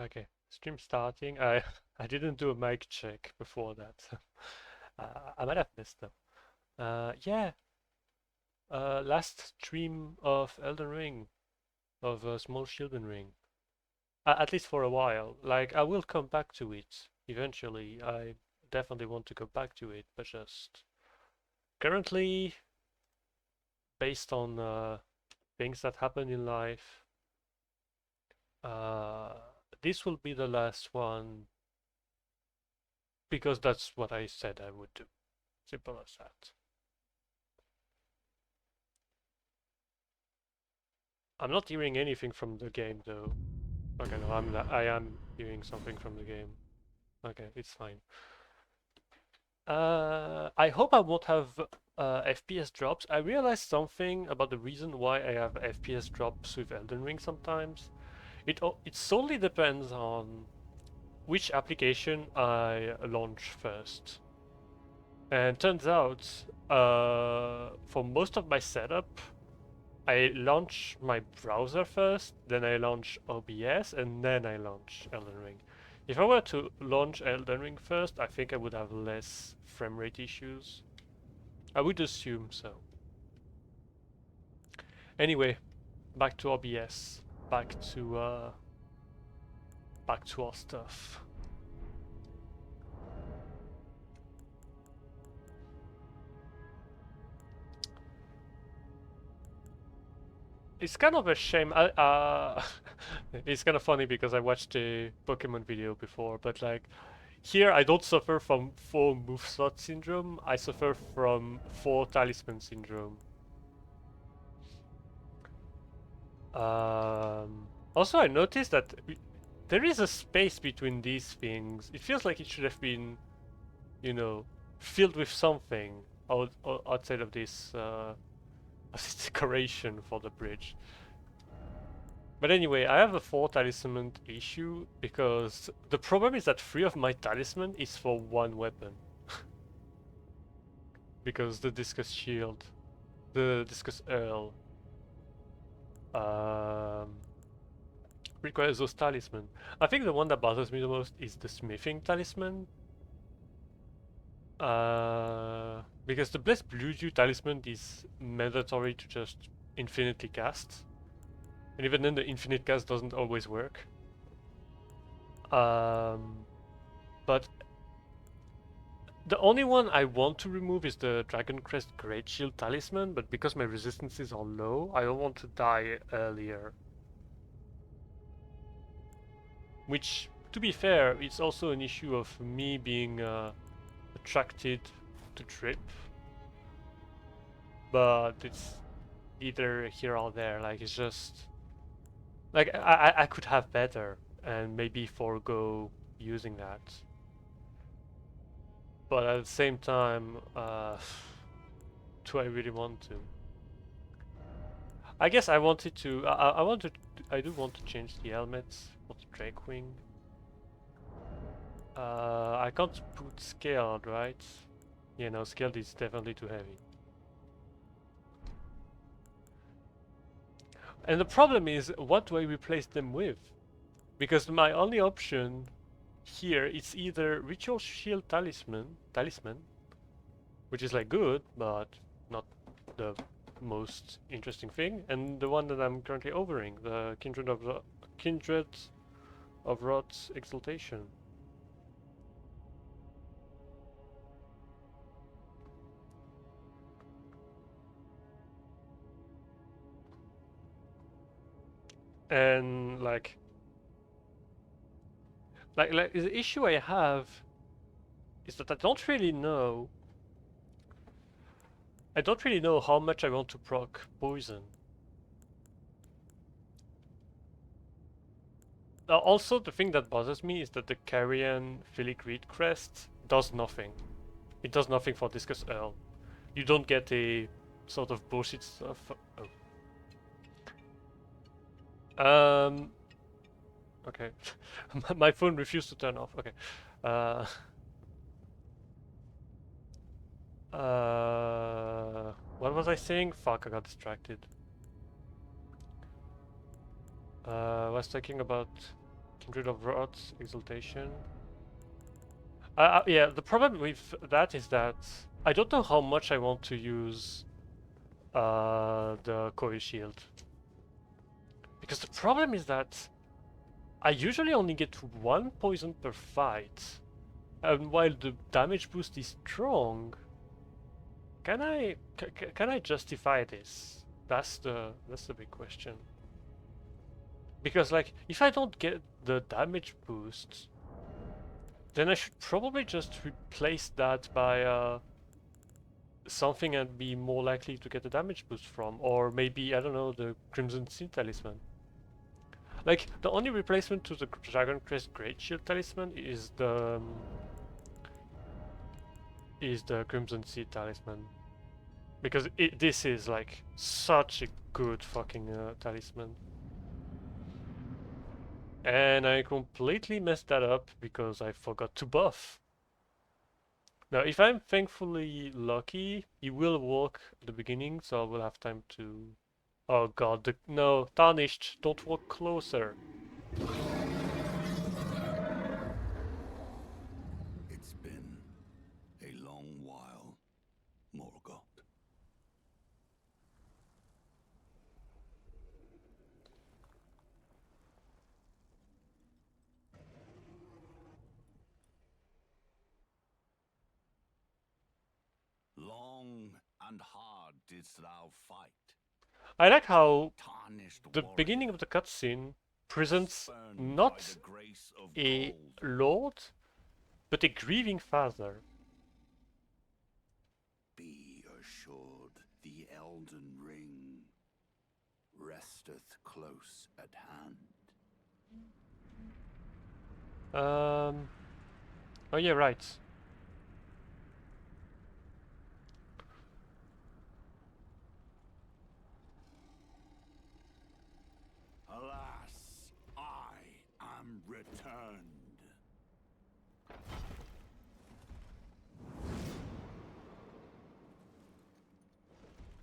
Okay, stream starting. I I didn't do a mic check before that. I might have missed them. Yeah. Last stream of Elden Ring, of a small Shielden Ring. At least for a while. Like I will come back to it eventually. I definitely want to go back to it, but just currently, based on things that happen in life, uh, this will be the last one because that's what I said I would do. Simple as that. I'm not hearing anything from the game though. Okay, no, I am hearing something from the game. Okay, it's fine. I hope I won't have FPS drops. I realized something about the reason why I have FPS drops with Elden Ring sometimes. It solely depends on which application I launch first. And turns out, for most of my setup, I launch my browser first, then I launch OBS, and then I launch Elden Ring. If I were to launch Elden Ring first, I think I would have less frame rate issues. I would assume so. Anyway, back to OBS. Back to our stuff. It's kind of a shame. It's kind of funny because I watched a Pokemon video before, but like here I don't suffer from 4 move slot syndrome. I suffer from 4 talisman syndrome. Also, I noticed that there is a space between these things. It feels like it should have been, you know, filled with something outside of this, this decoration for the bridge. But anyway, I have a 4 talisman issue because the problem is that 3 of my talisman is for 1 weapon. Because the Discus Shield, the Discus Earl, um, requires those talisman. I think the one that bothers me the most is the smithing talisman. Because the Blessed Blue Dew talisman is mandatory to just infinitely cast. And even then the infinite cast doesn't always work. But the only one I want to remove is the Dragon Crest Great Shield talisman, but because my resistances are low, I don't want to die earlier. Which, to be fair, it's also an issue of me being attracted to drip. But it's either here or there. Like it's just like I could have better and maybe forego using that. But at the same time, do I really want to? I guess I wanted to. I wanted. I do want to change the helmets for the Drakewing. I can't put scaled, right? Yeah, no, scaled is definitely too heavy. And the problem is, what do I replace them with? Because my only option here is either Ritual Shield Talisman, which is like good, but not the most interesting thing, and the one that I'm currently overing, the Kindred of Rot's Exaltation. And like the issue I have is that I don't really know how much I want to proc poison. Also, the thing that bothers me is that the Carrion Filigree Crest does nothing. It does nothing for Discus Earl. You don't get a sort of bullshit stuff. Oh. Okay. My phone refused to turn off. Okay. Uh, what was I saying? Fuck, I got distracted. I was talking about Kindred of Wrath, Exaltation. Yeah, the problem with that is that I don't know how much I want to use the Coil Shield. Because the problem is that I usually only get one poison per fight. And while the damage boost is strong, can I justify this? That's the big question. Because like if I don't get the damage boost, then I should probably just replace that by something I'd be more likely to get a damage boost from, or maybe I don't know, the Crimson Sea Talisman. Like the only replacement to the Dragon Crest Great Shield Talisman is the Crimson Sea Talisman, because this is like such a good fucking talisman. And I completely messed that up because I forgot to buff. Now, if I'm thankfully lucky, it will work at the beginning, so I will have time to... Oh god, no, Tarnished, don't walk closer. It's been a long while, Morgoth. Long and hard didst thou fight. I like how Tarnished the warrior, beginning of the cutscene presents spurned by not the grace of a gold. lord, but a grieving father. Be assured the Elden Ring resteth close at hand. Oh yeah, right. Alas, I am returned.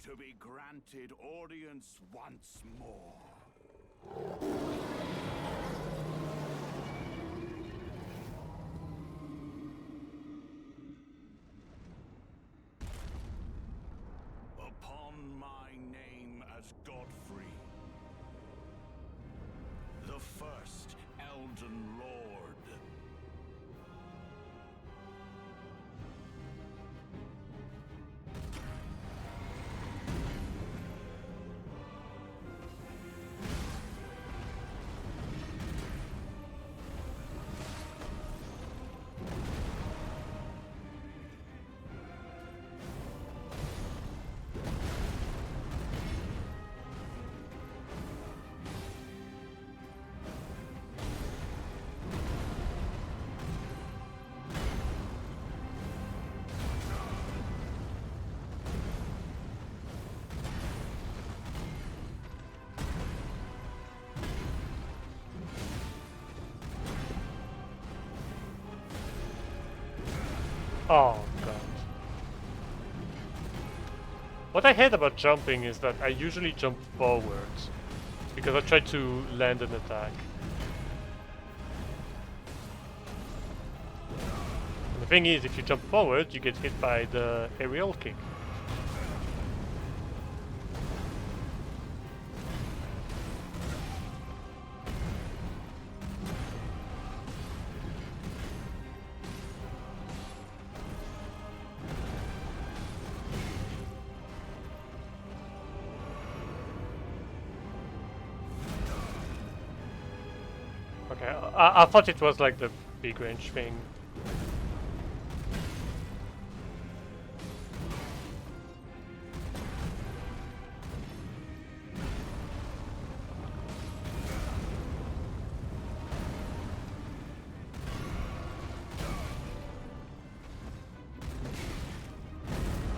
To be granted audience once more. Upon my name as Godfrey, the first Elden Lord. Oh god. What I hate about jumping is that I usually jump forwards, because I try to land an attack. And the thing is, if you jump forward, you get hit by the aerial kick. Okay, I thought it was like the big range thing.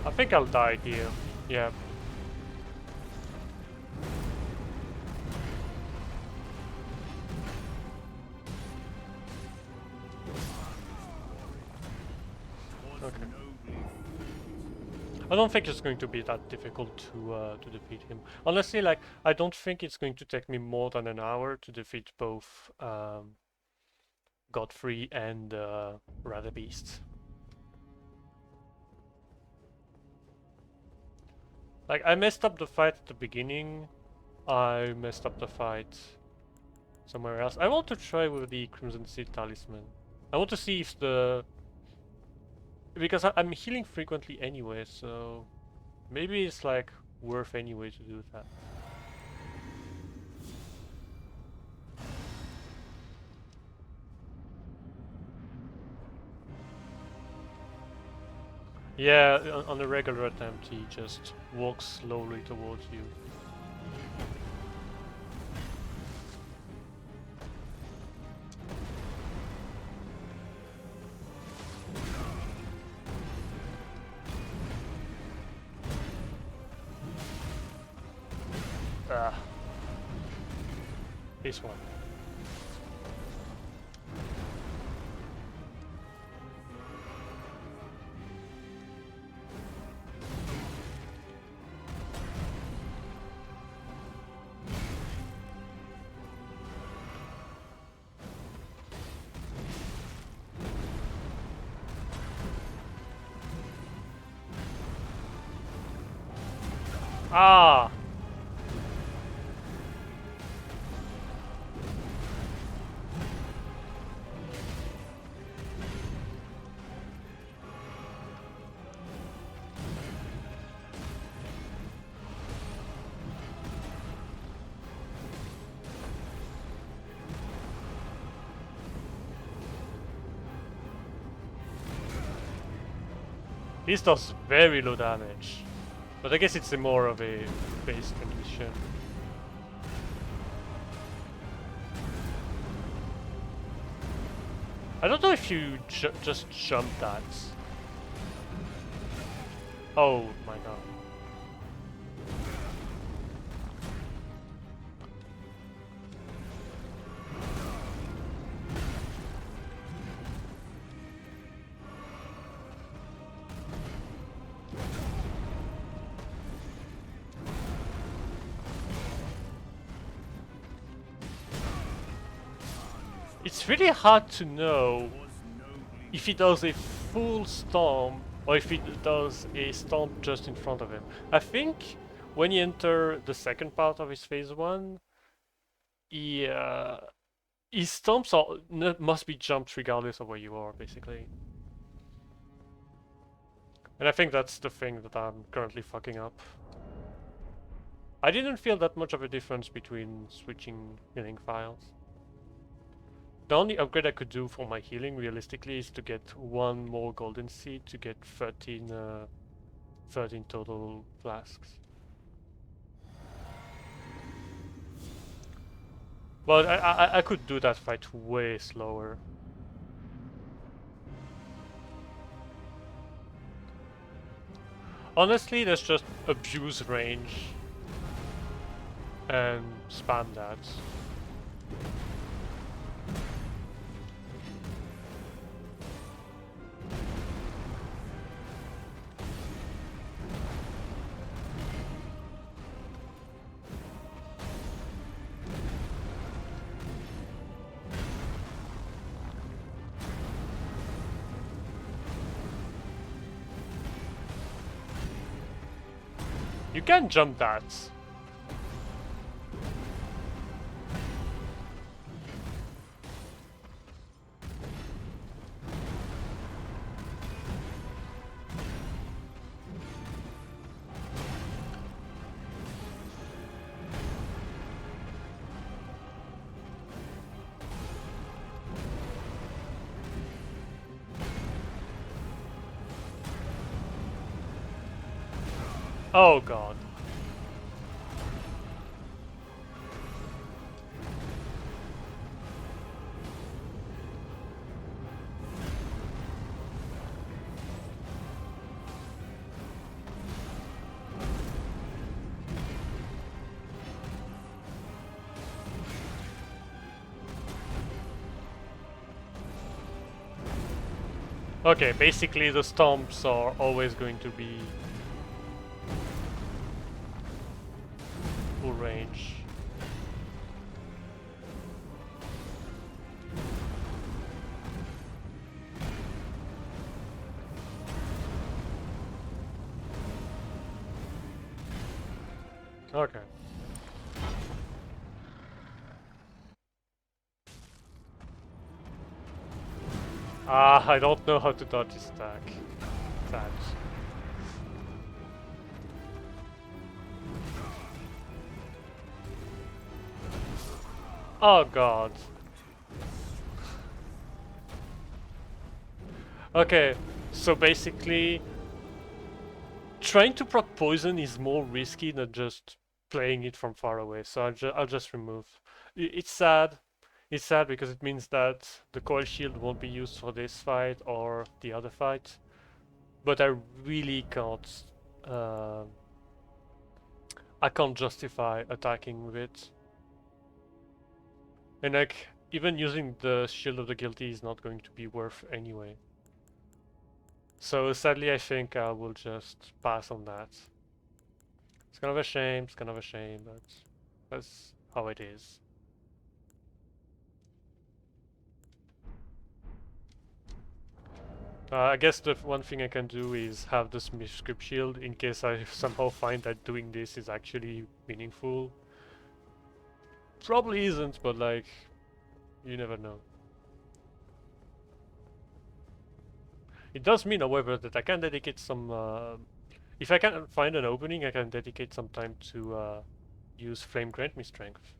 I think I'll die here. Yeah. Okay. I don't think it's going to be that difficult to defeat him. Honestly, like I don't think it's going to take me more than an hour to defeat both Godfrey and Rather Beast. Like, I messed up the fight at the beginning. I messed up the fight somewhere else. I want to try with the Crimson Seed Talisman. I want to see if the... Because I'm healing frequently anyway, so... Maybe it's like worth anyway to do that. Yeah, on a regular attempt he just walks slowly towards you. Ah. This one. Ah! This does very low damage. But I guess it's more of a base condition. I don't know if you just jump that. Oh my god. It's really hard to know if he does a full stomp or if he does a stomp just in front of him. I think when you enter the second part of his phase 1, his stomps must be jumped regardless of where you are, basically. And I think that's the thing that I'm currently fucking up. I didn't feel that much of a difference between switching healing files. The only upgrade I could do for my healing, realistically, is to get one more golden seed to get 13 total flasks. But I could do that fight way slower. Honestly, let's just abuse range and spam that. You can jump that. Oh god. Okay, basically the stomps are always going to be full range. Okay. Ah, I don't know how to dodge this attack. Sad. Oh god. Okay, so basically, trying to proc poison is more risky than just playing it from far away. So I'll just remove. It's sad. It's sad because it means that the coil shield won't be used for this fight or the other fight. But I really can't. Uh, I can't justify attacking with it. And like, even using the Shield of the Guilty is not going to be worth anyway. So sadly I think I will just pass on that. It's kind of a shame, but that's how it is. I guess the one thing I can do is have the Smith Script Shield in case I somehow find that doing this is actually meaningful. Probably isn't, but like, you never know. It does mean, however, that I can dedicate some... if I can find an opening, I can dedicate some time to use Flame Grant Me Strength.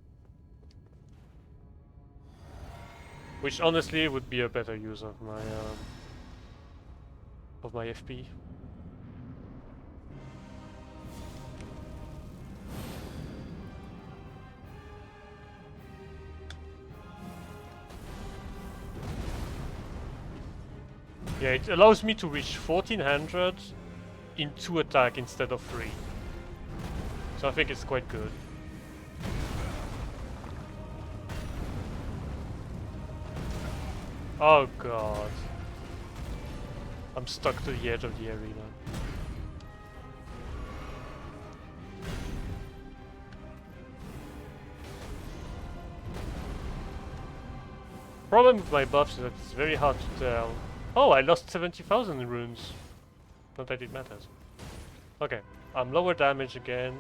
Which honestly would be a better use of my FP. Yeah, it allows me to reach 1400 in 2 attack instead of 3. So I think it's quite good. Oh god. I'm stuck to the edge of the arena. Problem with my buffs is that it's very hard to tell. Oh, I lost 70,000 runes. Not that it matters. Okay, I'm lower damage again.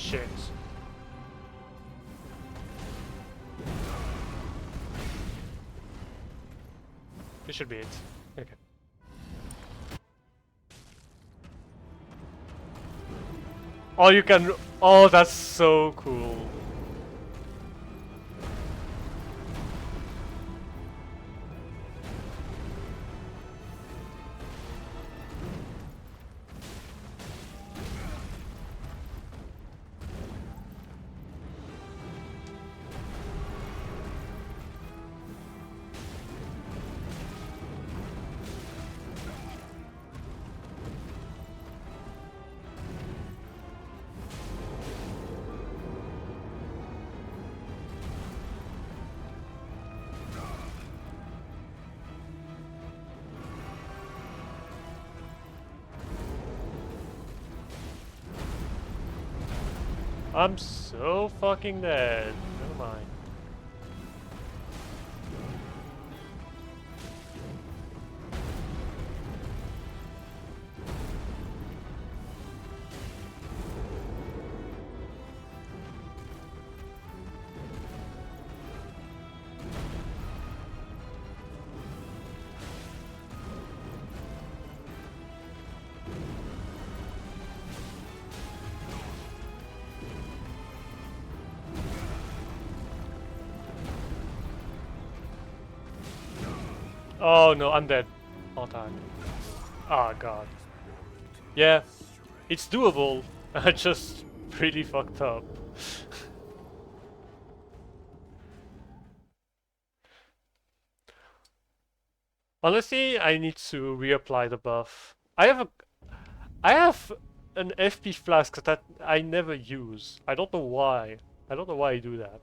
Shit. This should be it. Okay. Oh, you can... Oh, that's so cool. I'm so fucking dead. Never mind. Oh no, I'm dead. All time. Ah, god. Yeah, it's doable. I just really fucked up. Honestly, I need to reapply the buff. I have an FP flask that I never use. I don't know why. I don't know why I do that.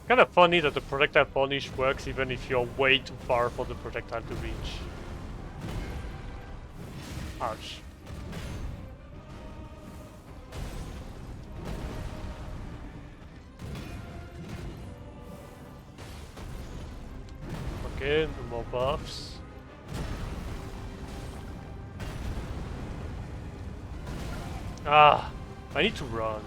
Kind of funny that the projectile punish works even if you're way too far for the projectile to reach. Ouch. Okay, no more buffs. Ah, I need to run.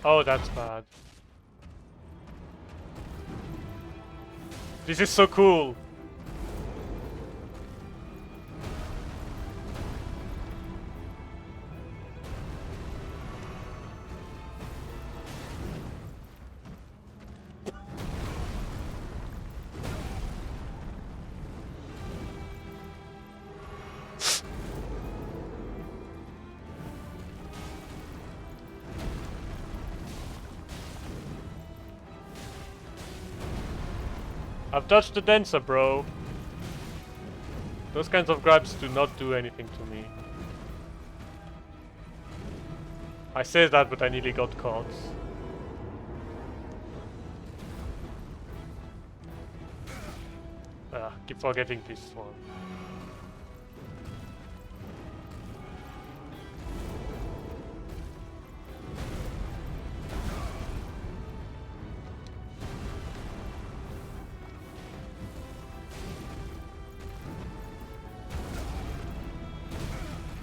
Oh, that's bad. This is so cool. I've touched the dancer, bro. Those kinds of grabs do not do anything to me. I say that, but I nearly got caught. Keep forgetting this one.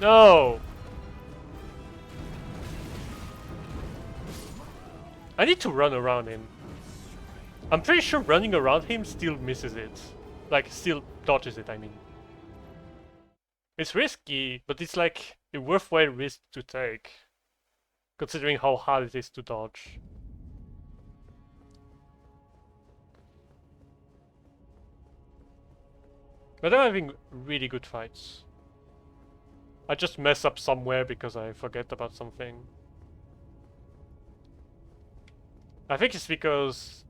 No! I need to run around him. I'm pretty sure running around him still misses it. Like, still dodges it, I mean. It's risky, but it's like a worthwhile risk to take. Considering how hard it is to dodge. But I'm having really good fights. I just mess up somewhere because I forget about something. I think it's because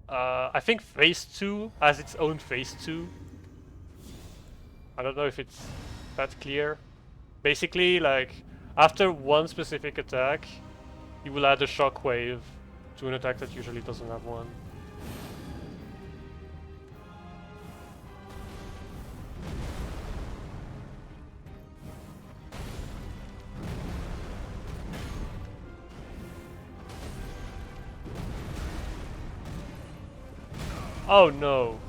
I think phase 2 has its own phase 2. I don't know if it's that clear. Basically, like, after one specific attack, you will add a shockwave to an attack that usually doesn't have one. Oh no.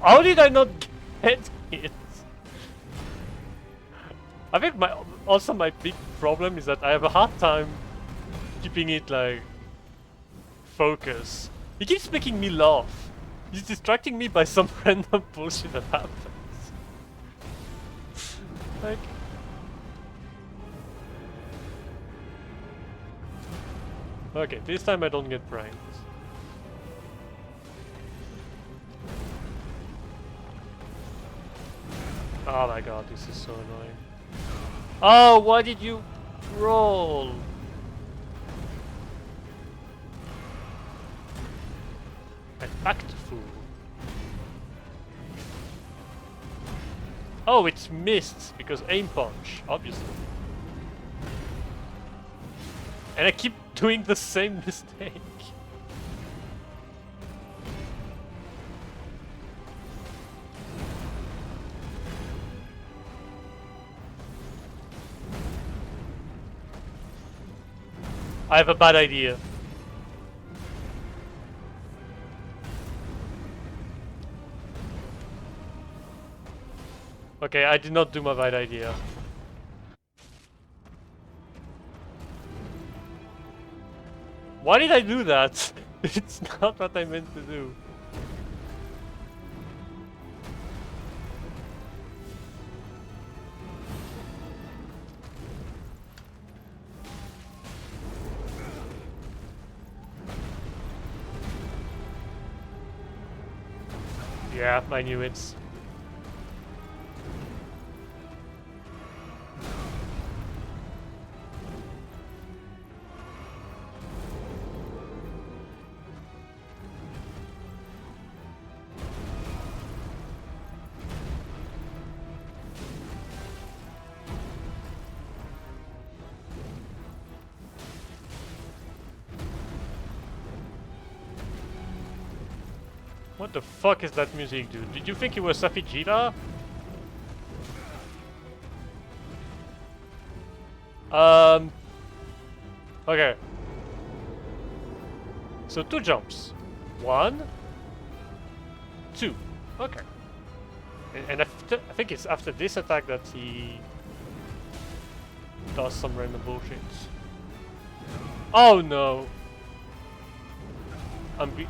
How did I not get it? I think my big problem is that I have a hard time keeping it like focus. He keeps making me laugh. He's distracting me by some random bullshit that happens. Like, okay, this time I don't get pranked. Oh my god, this is so annoying. Oh, why did you roll? I backed fool. Oh, it's missed because aim punch, obviously. And I keep doing the same mistake. I have a bad idea. Okay, I did not do my bad idea. Why did I do that? It's not what I meant to do. Yeah, I knew it. What the fuck is that music, dude? Did you think it was Safijita? Okay. So 2 jumps. 1, 2. Okay. And I think it's after this attack that he does some random bullshit. Oh no!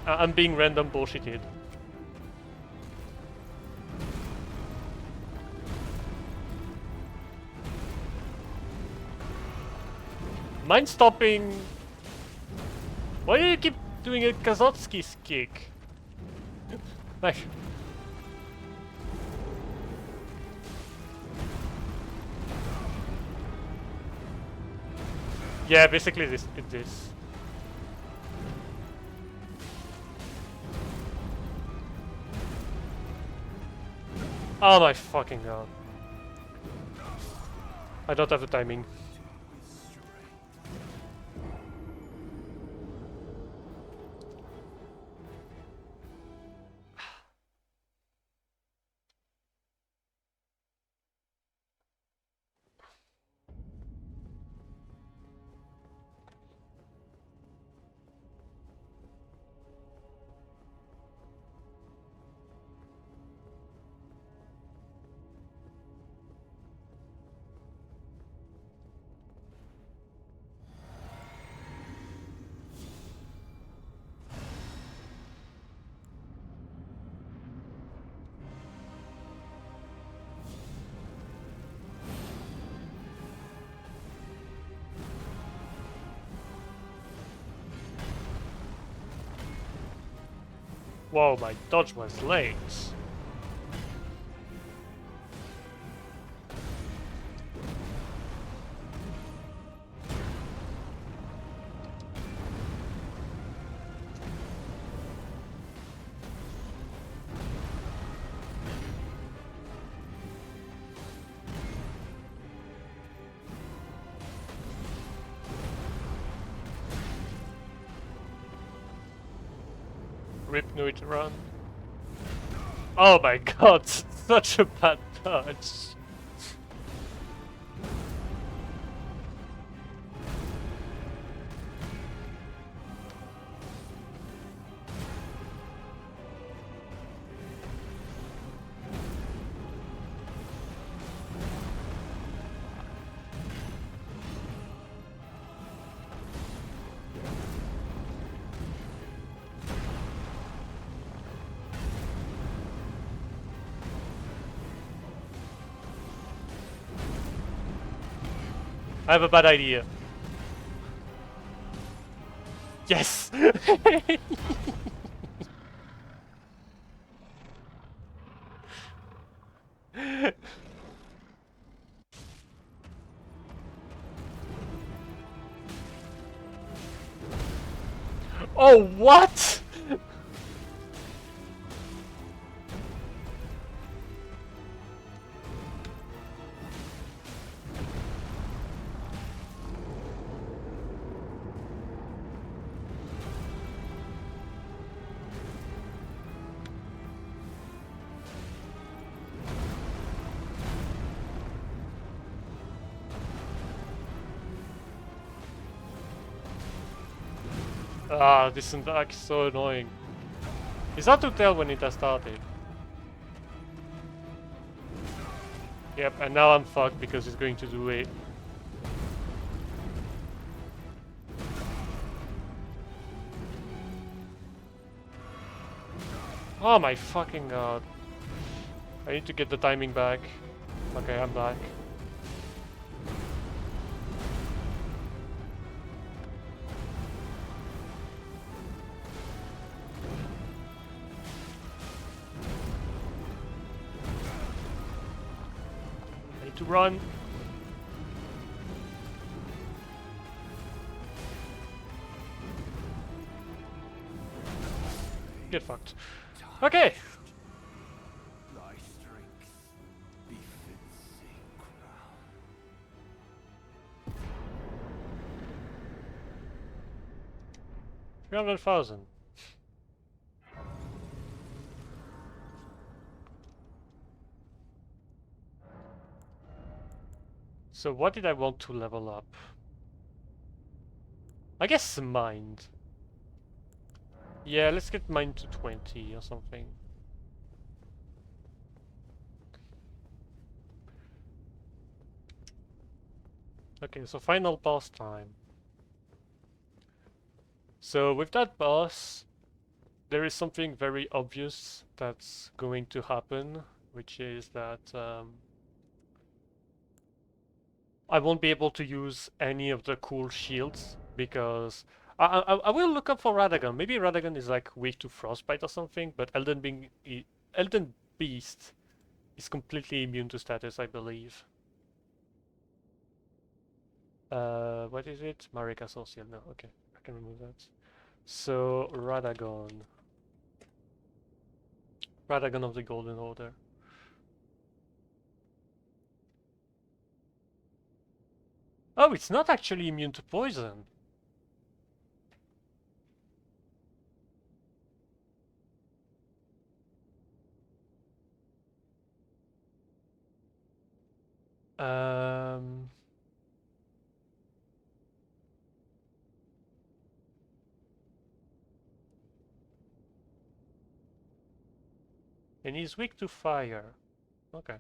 I'm being random bullshitted. Mind stopping. Why do you keep doing a Kazotsky's kick? Like. Yeah, basically this. Oh my fucking god. I don't have the timing. Whoa, my dodge was late. Rip knew it to run. Oh my god, such a bad dodge. I have a bad idea. Yes! Oh, what? Ah, this attack is so annoying. It's hard to tell when it has started. Yep, and now I'm fucked because it's going to do it. Oh my fucking god. I need to get the timing back. Okay, I'm back. I need to run. Get fucked. Okay. Thy strength befits a crown. 300,000. So what did I want to level up? I guess mind. Yeah, let's get mind to 20 or something. Okay, so final boss time. So with that boss, there is something very obvious that's going to happen, which is that I won't be able to use any of the cool shields because I will look up for Radagon. Maybe Radagon is like weak to frostbite or something, but Elden Beast is completely immune to status, I believe. What is it? Marika Social. No, okay, I can remove that. So Radagon, Radagon of the Golden Order. Oh, it's not actually immune to poison. Um, and he's weak to fire. Okay.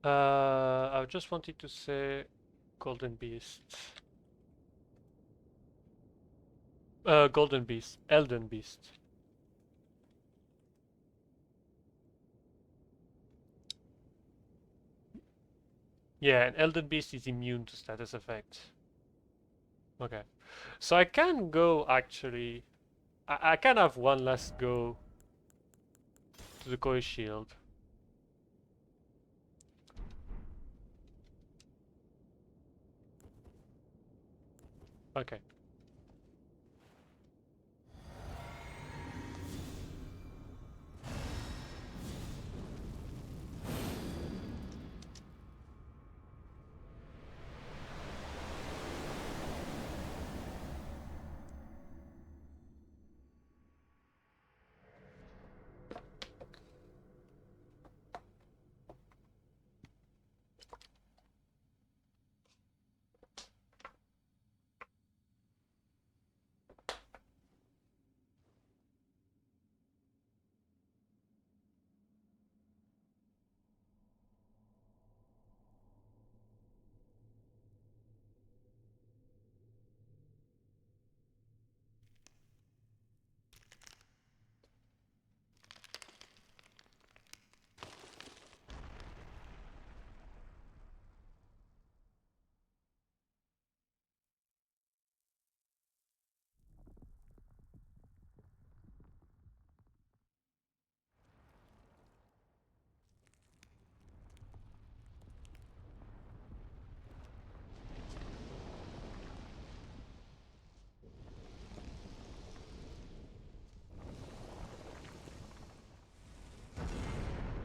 I just wanted to say Golden Beast. Golden Beast. Elden Beast. Yeah, and Elden Beast is immune to status effect. Okay. So I can go actually. I can have one last go to the Koi Shield. Okay.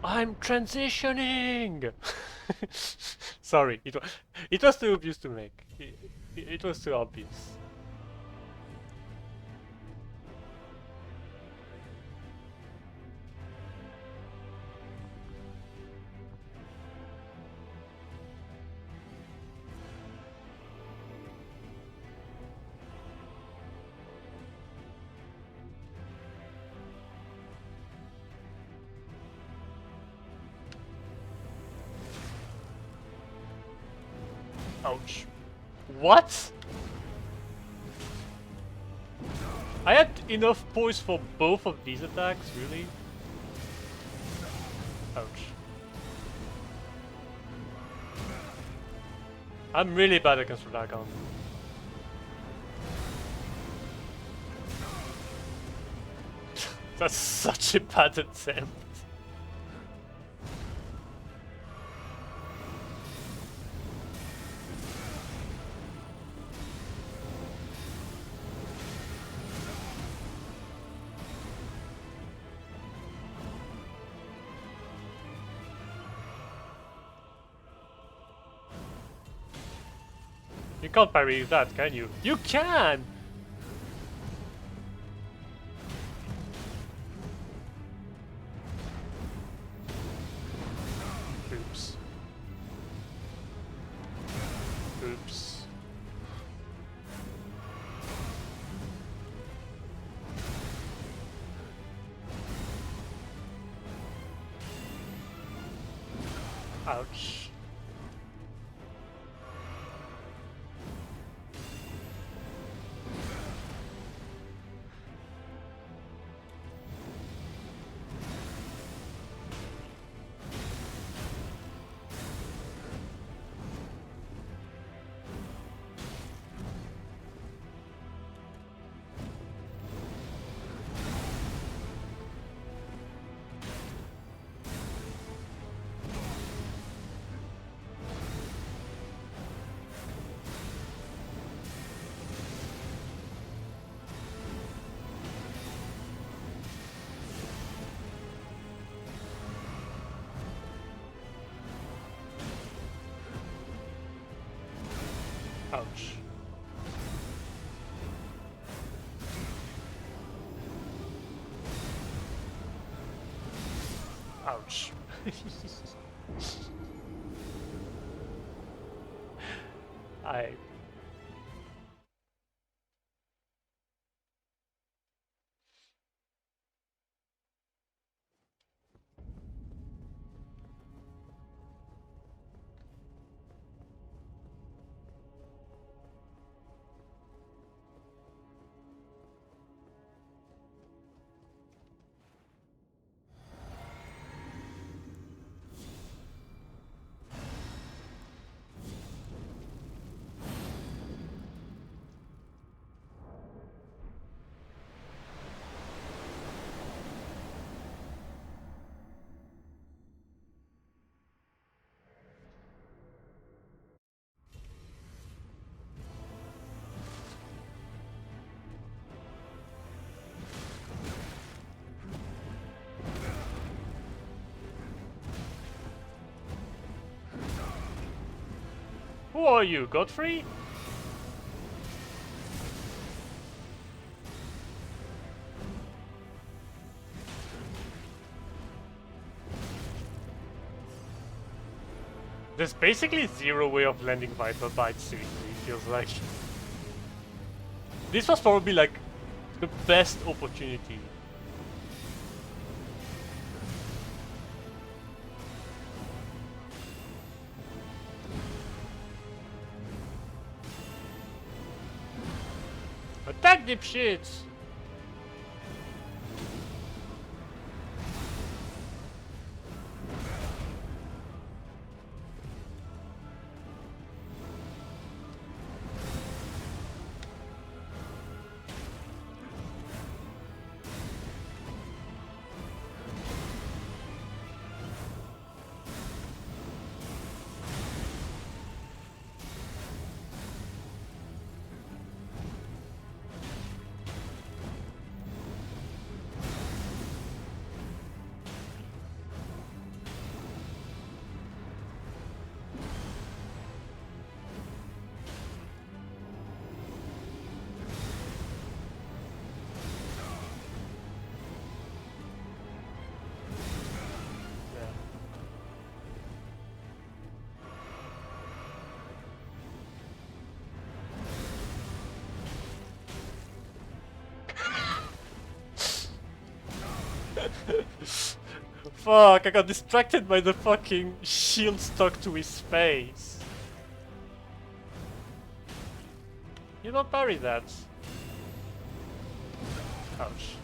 I'm transitioning! Sorry, it was too obvious to make. It was too obvious. Ouch. What? I had enough poise for both of these attacks, really? Ouch. I'm really bad against Dragon. That's such a bad attempt. You can't parry that, can you? You can! Oops. Oops. Ouch. Ouch. Ouch. I... Who are you, Godfrey? There's basically zero way of landing Viper Bites safely, it feels like. This was probably like the best opportunity. Attack, dipshits! Fuck, I got distracted by the fucking shield stuck to his face. You don't parry that. Ouch.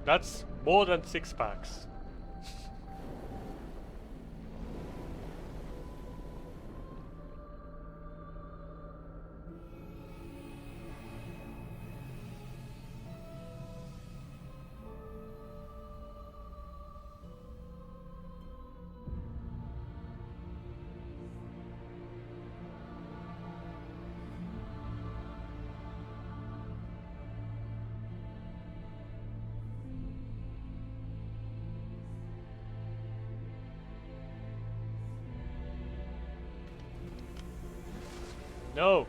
That's more than 6 packs. No!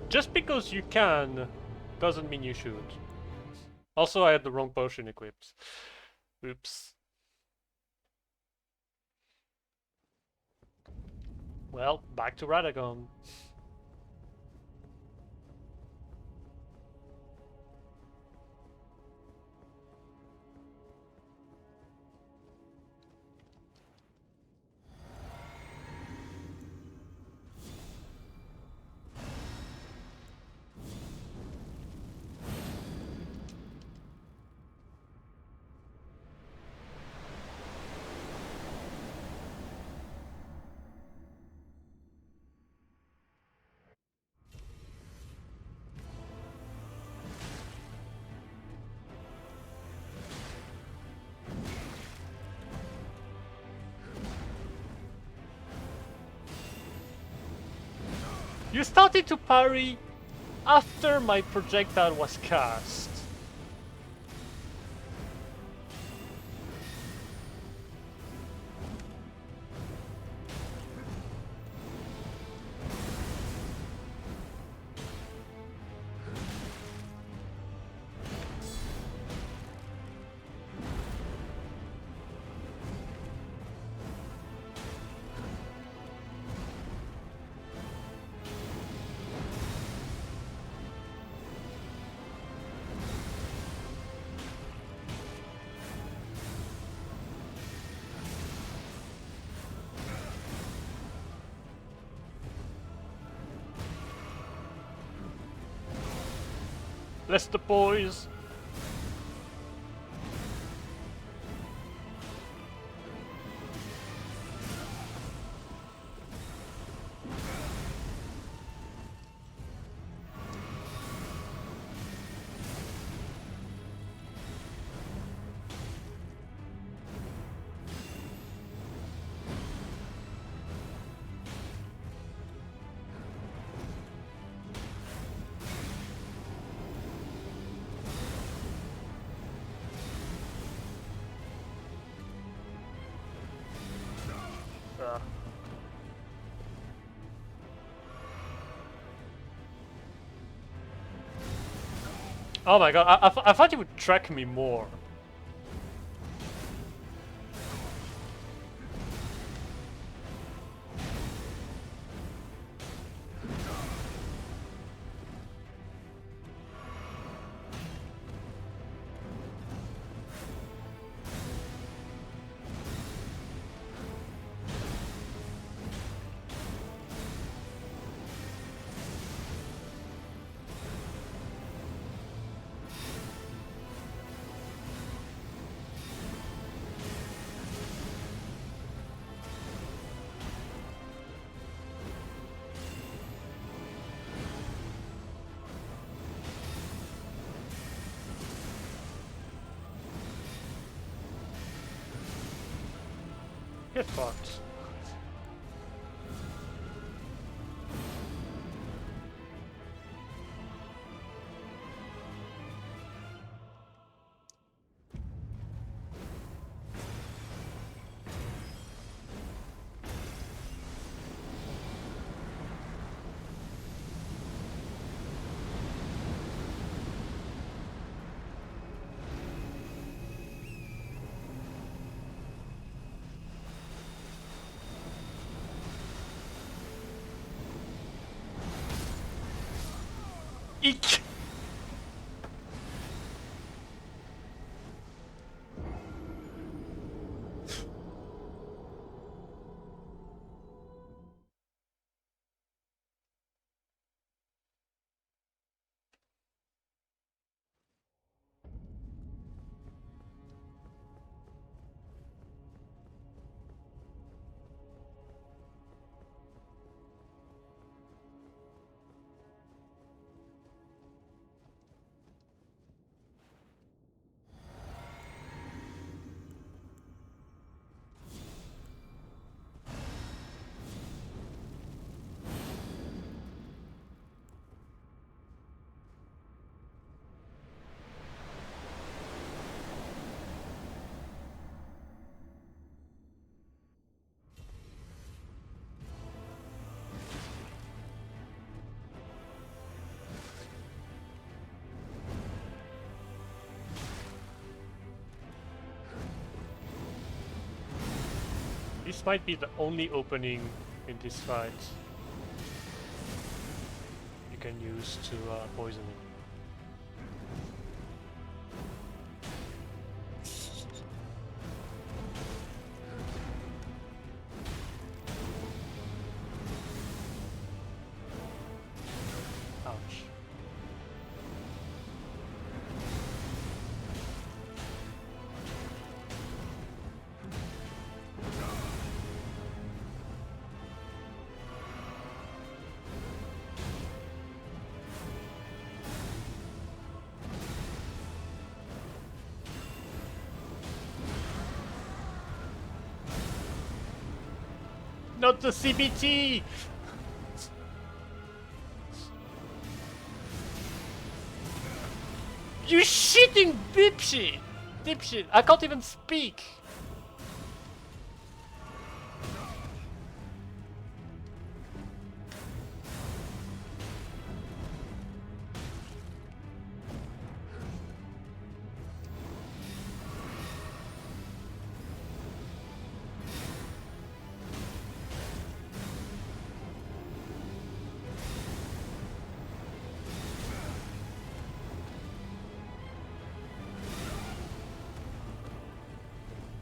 Just because you can doesn't mean you should. Also, I had the wrong potion equipped. Oops. Well, back to Radagon. You started to parry after my projectile was cast. Bless the boys. Oh my god, I thought you would track me more. Get fucked. Eek! This might be the only opening in this fight you can use to poison him. Ouch. Not the CBT! You shitting dipshit! Dipshit! I can't even speak!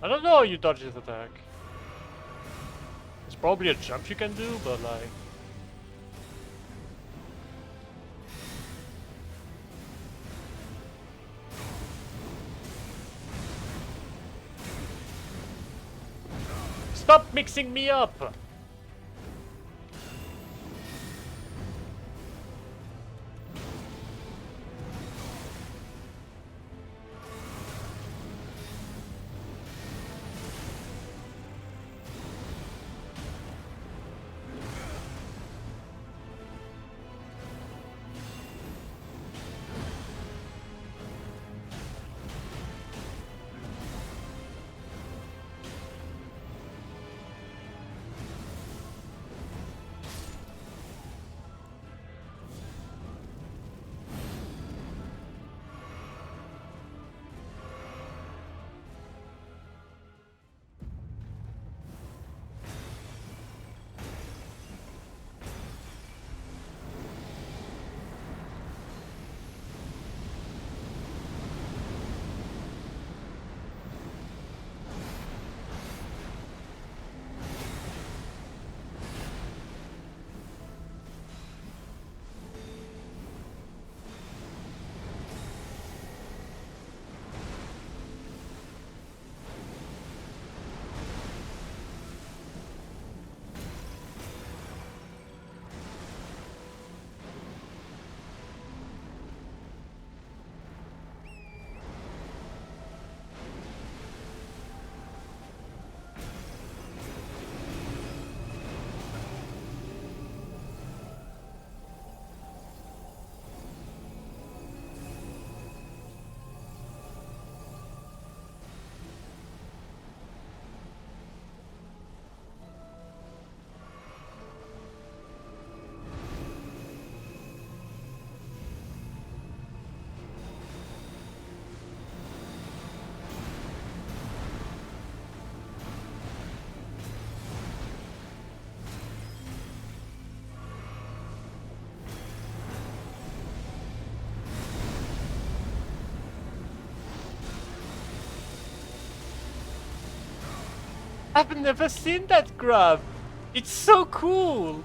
I don't know how you dodge this attack. It's probably a jump you can do, but like... Stop mixing me up! I've never seen that grab! It's so cool!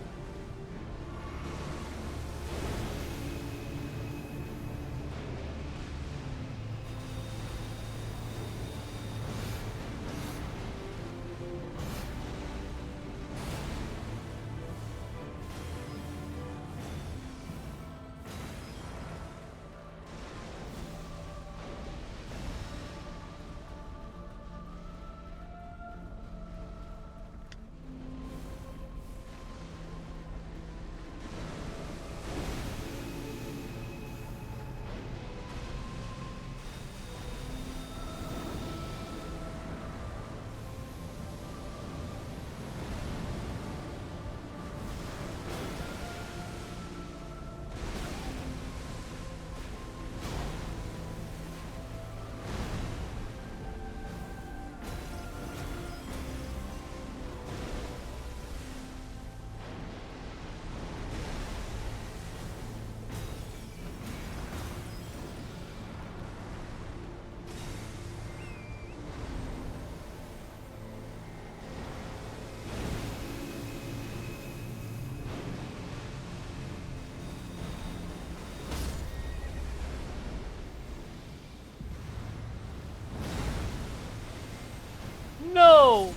No!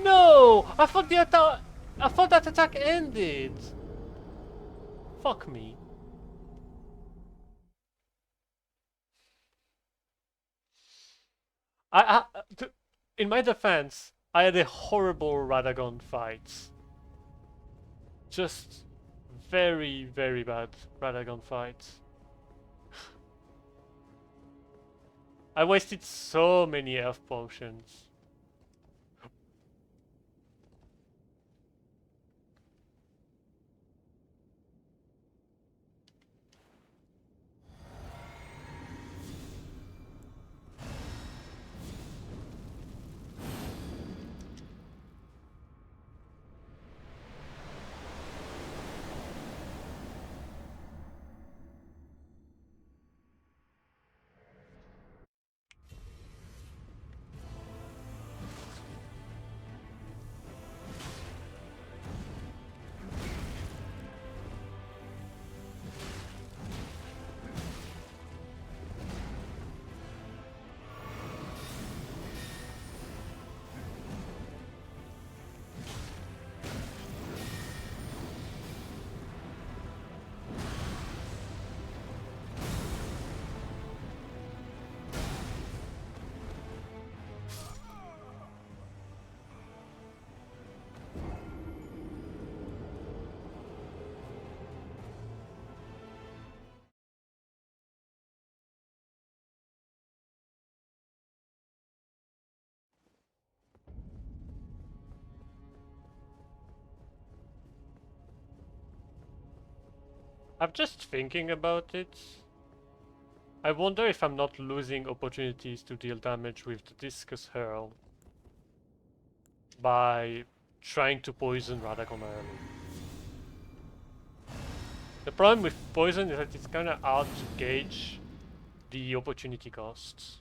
No! I thought the attack. I thought that attack ended. Fuck me. In my defense, I had a horrible Radagon fight. Just very, very bad Radagon fight. I wasted so many health potions. I'm just thinking about it. I wonder if I'm not losing opportunities to deal damage with the Discus Hurl by trying to poison Radagon early. The problem with poison is that it's kinda hard to gauge the opportunity costs.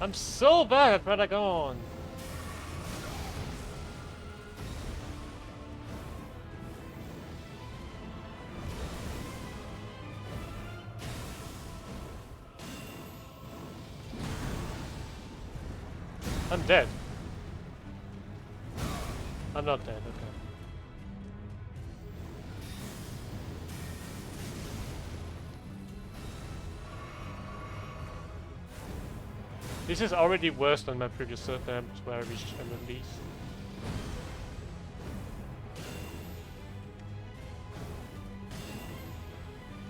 I'm so bad at Radagon! I'm dead. I'm not dead, okay. This is already worse than my previous attempts where I reached an release.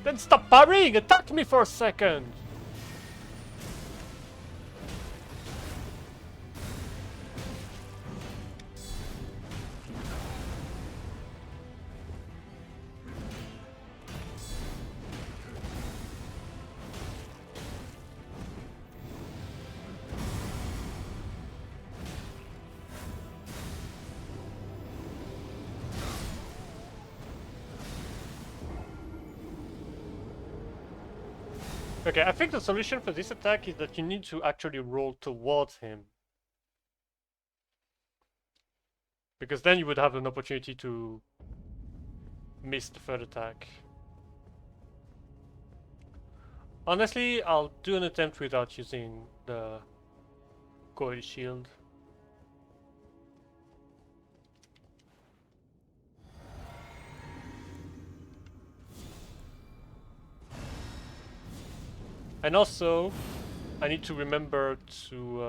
Then stop parrying! Attack me for a second! Okay, I think the solution for this attack is that you need to actually roll towards him. Because then you would have an opportunity to miss the third attack. Honestly, I'll do an attempt without using the Goy shield. And also, I need to remember to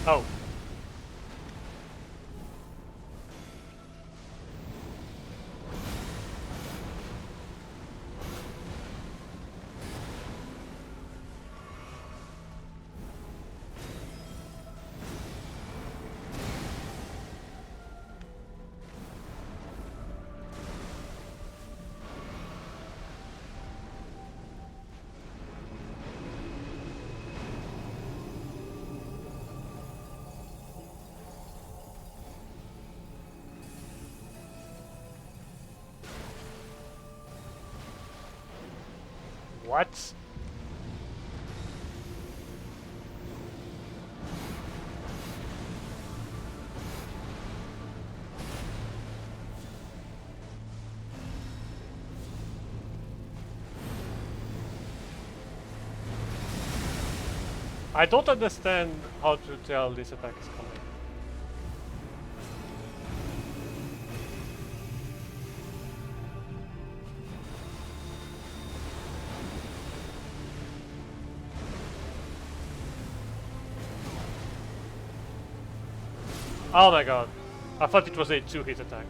oh. What? I don't understand how to tell this attack is coming. Oh my god. I thought it was a 2-hit attack.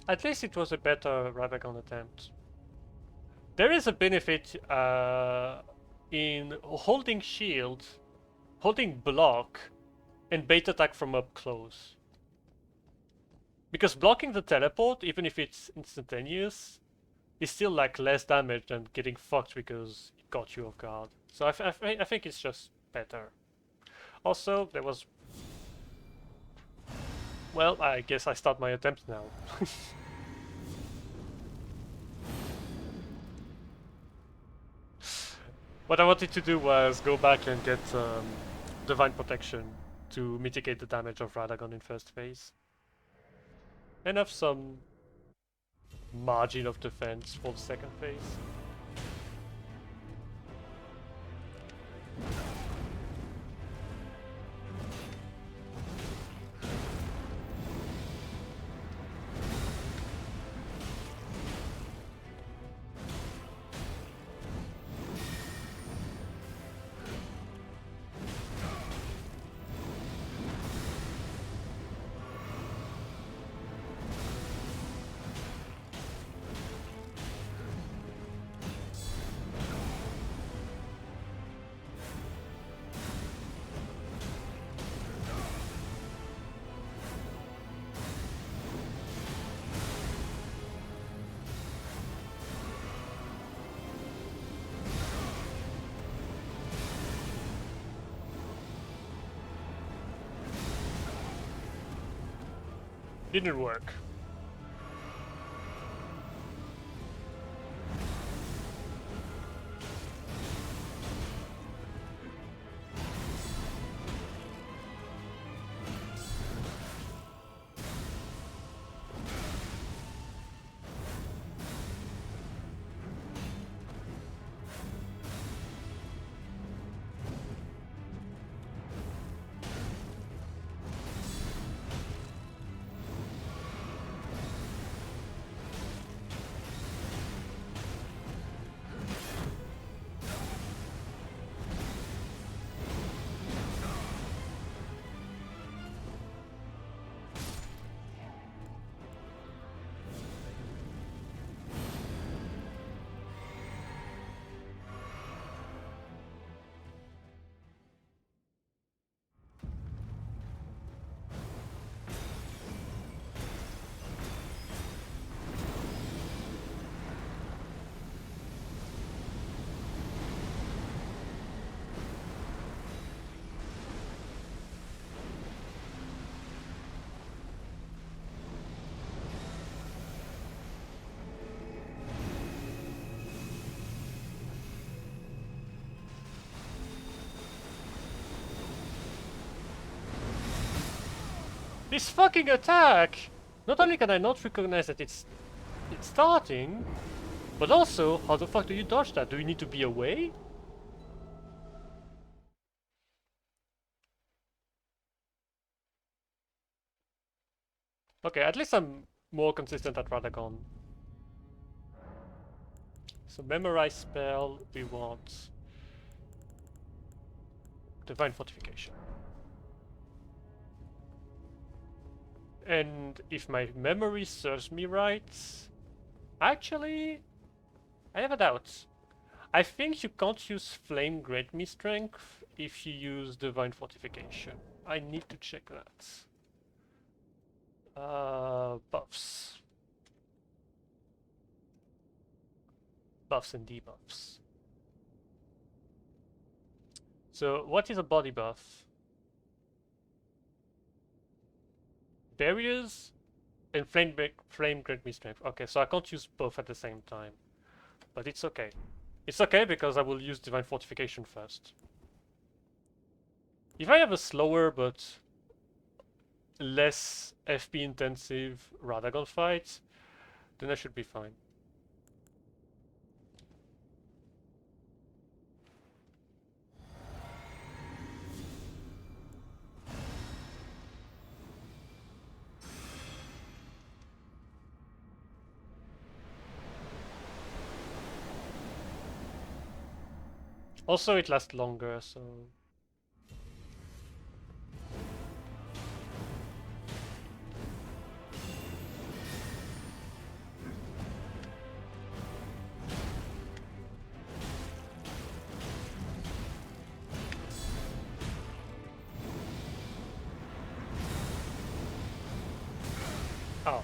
At least it was a better Radagon attempt. There is a benefit in holding shield, holding block, and bait attack from up close. Because blocking the teleport, even if it's instantaneous, is still like less damage than getting fucked because it got you off guard. So I think it's just better. Also, there was... Well, I guess I start my attempt now. What I wanted to do was go back and get Divine Protection to mitigate the damage of Radagon in first phase. And have some margin of defense for the second phase. Didn't work. This fucking attack! Not only can I not recognize that it's starting, but also, how the fuck do you dodge that? Do you need to be away? Okay, at least I'm more consistent at Radagon. So memorize spell, we want Divine Fortification. And if my memory serves me right, actually, I have a doubt. I think you can't use Flame Grant Me Strength if you use Divine Fortification. I need to check that. Buffs. Buffs and debuffs. So, what is a body buff? Barriers and Flame Grant Me Strength. Okay, so I can't use both at the same time. But it's okay. It's okay because I will use Divine Fortification first. If I have a slower but less FP intensive Radagon fight, then I should be fine. Also, it lasts longer, so... Ouch.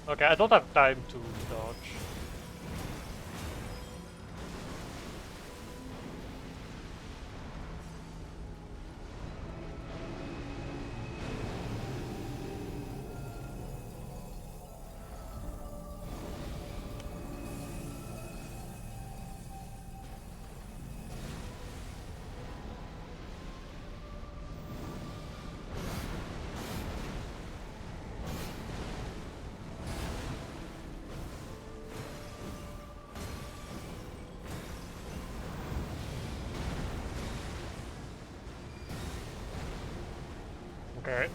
Okay, I don't have time to dodge. Okay.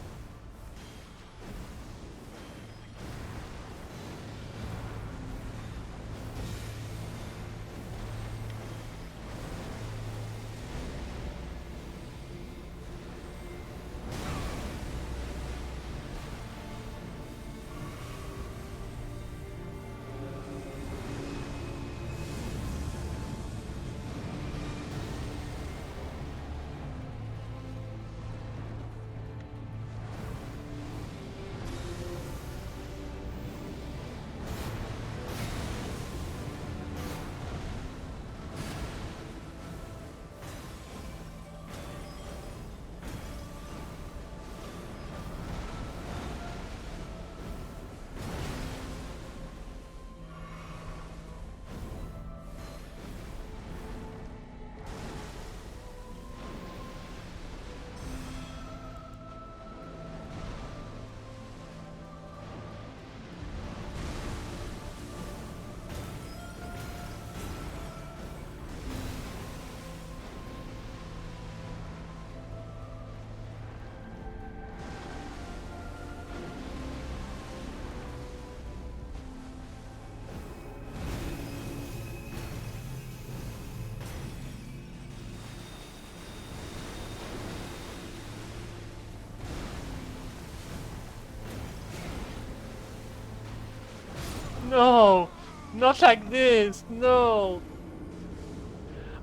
No! Not like this! No!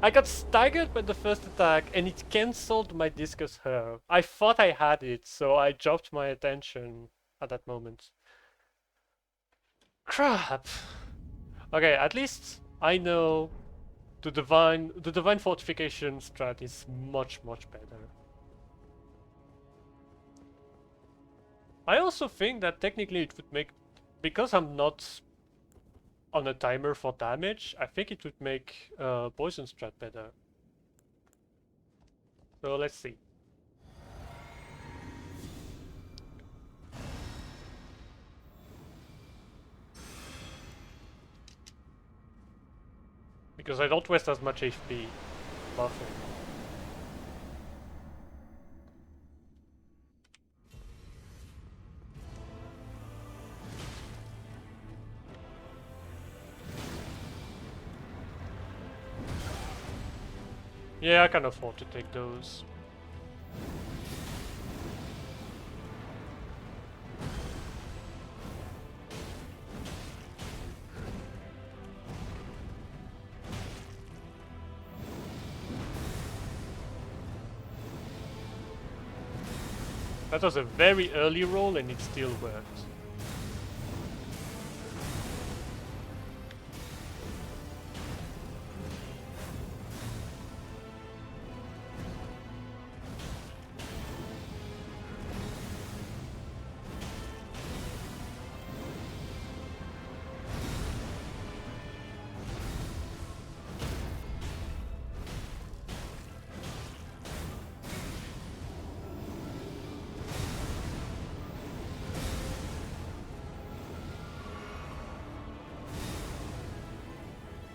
I got staggered by the first attack and it cancelled my discus herb. I thought I had it, so I dropped my attention at that moment. Crap! Okay, at least I know the divine fortification strat is much better. I also think that technically it would make, because I'm not on a timer for damage, I think it would make poison strat better. So let's see. Because I don't waste as much HP buffing. Yeah, I can afford to take those. That was a very early roll and it still worked.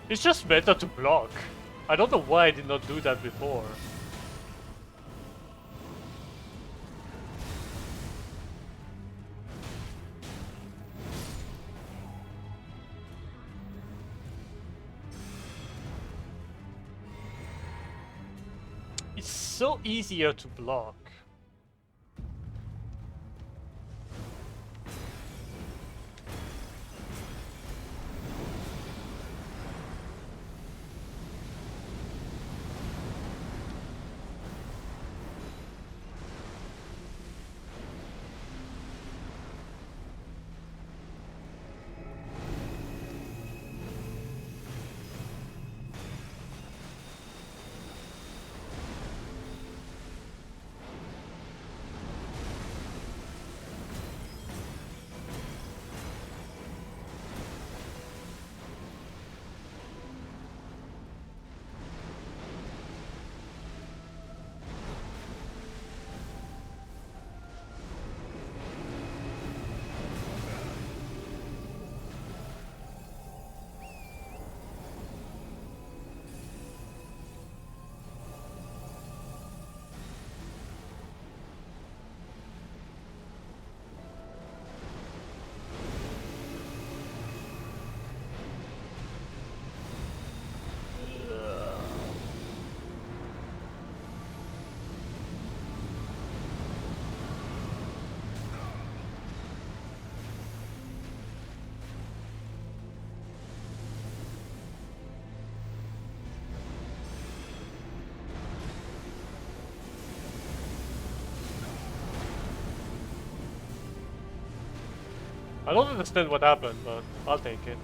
It's just better to block. I don't know why I did not do that before. It's so easier to block. I don't understand what happened, but I'll take it.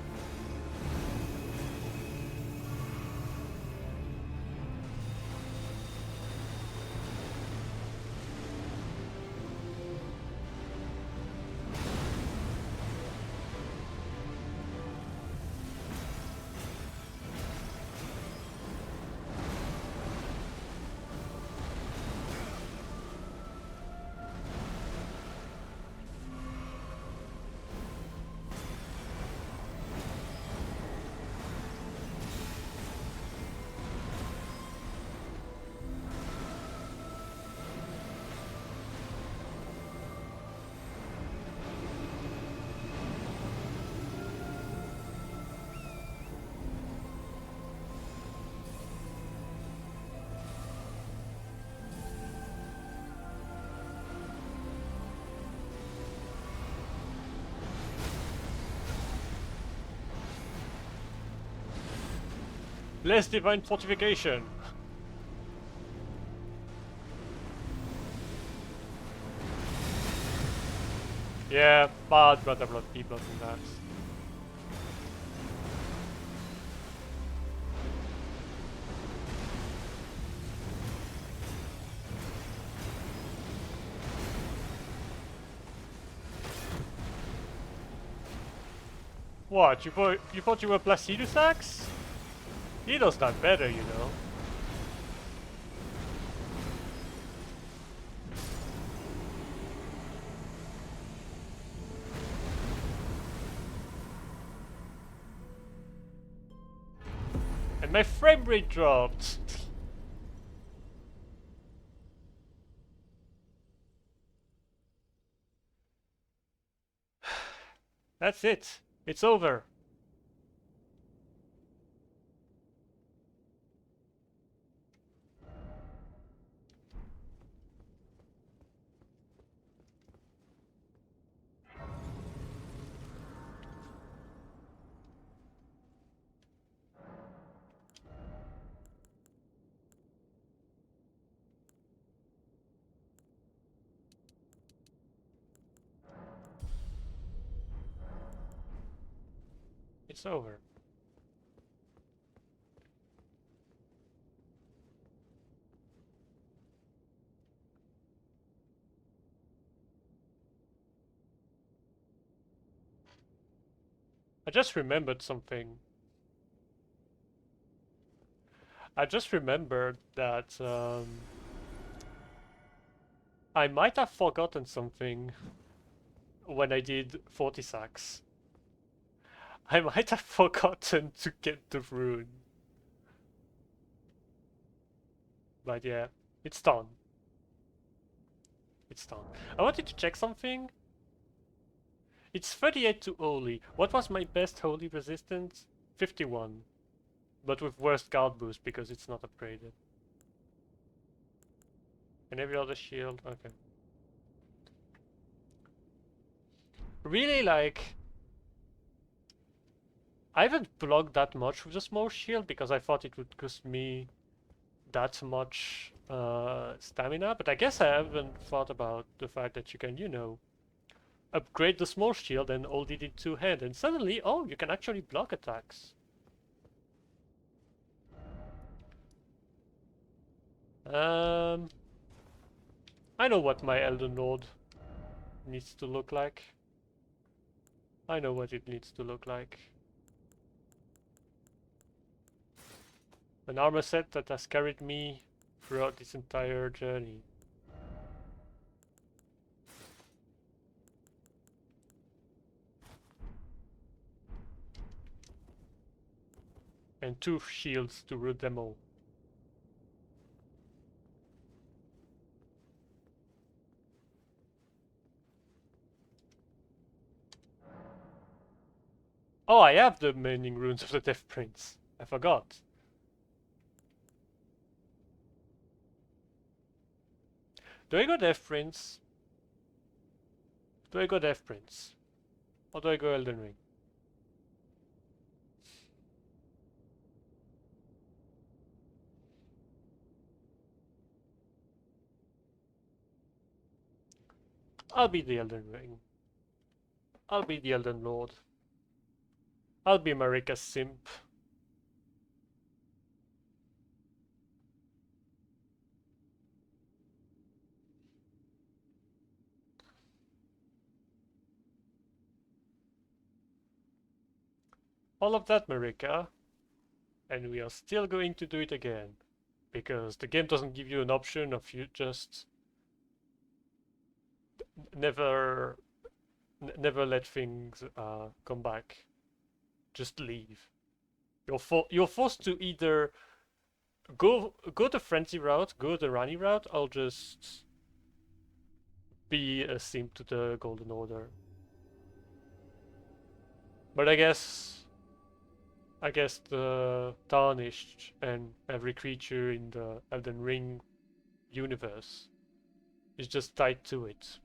Less divine fortification. Yeah, but I'd rather be blocking that. What, you thought you were Placidusax? He does that better, you know. And my frame rate dropped. That's it. It's over. It's over. I just remembered something. I just remembered that I might have forgotten something when I did 40 sacks. I might have forgotten to get the rune. But yeah, it's done. It's done. I wanted to check something. It's 38 to Holy. What was my best Holy resistance? 51. But with worst guard boost because it's not upgraded. And every other shield, okay. Really, like, I haven't blocked that much with the small shield because I thought it would cost me that much stamina, but I guess I haven't thought about the fact that you can, you know, upgrade the small shield and hold it in two hand, and suddenly, oh, you can actually block attacks. Um, I know what my Elden Lord needs to look like. I know what it needs to look like. An armor set that has carried me throughout this entire journey. And two shields to root them all. Oh, I have the mending runes of the Death Prince. I forgot. Do I go Death Prince? Do I go Death Prince? Or do I go Elden Ring? I'll be the Elden Ring. I'll be the Elden Lord. I'll be Marika's simp. All of that, Marika. And we are still going to do it again. Because the game doesn't give you an option of you just never never let things come back. Just leave. You're forced to either go the frenzy route, go the Rani route, or just be a simp to the Golden Order. But I guess the Tarnished and every creature in the Elden Ring universe is just tied to it.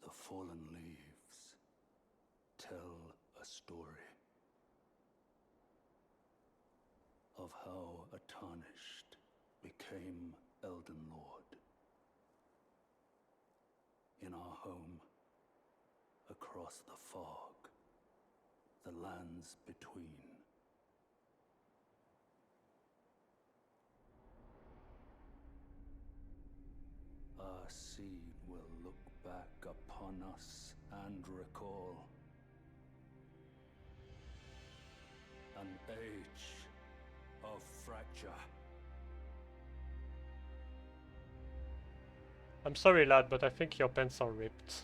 The fallen leaves tell a story of how a tarnished became Elden Lord. In our home, across the fog, the lands between. Our seed will look back upon us and recall an age of fracture. I'm sorry, lad, but I think your pants are ripped.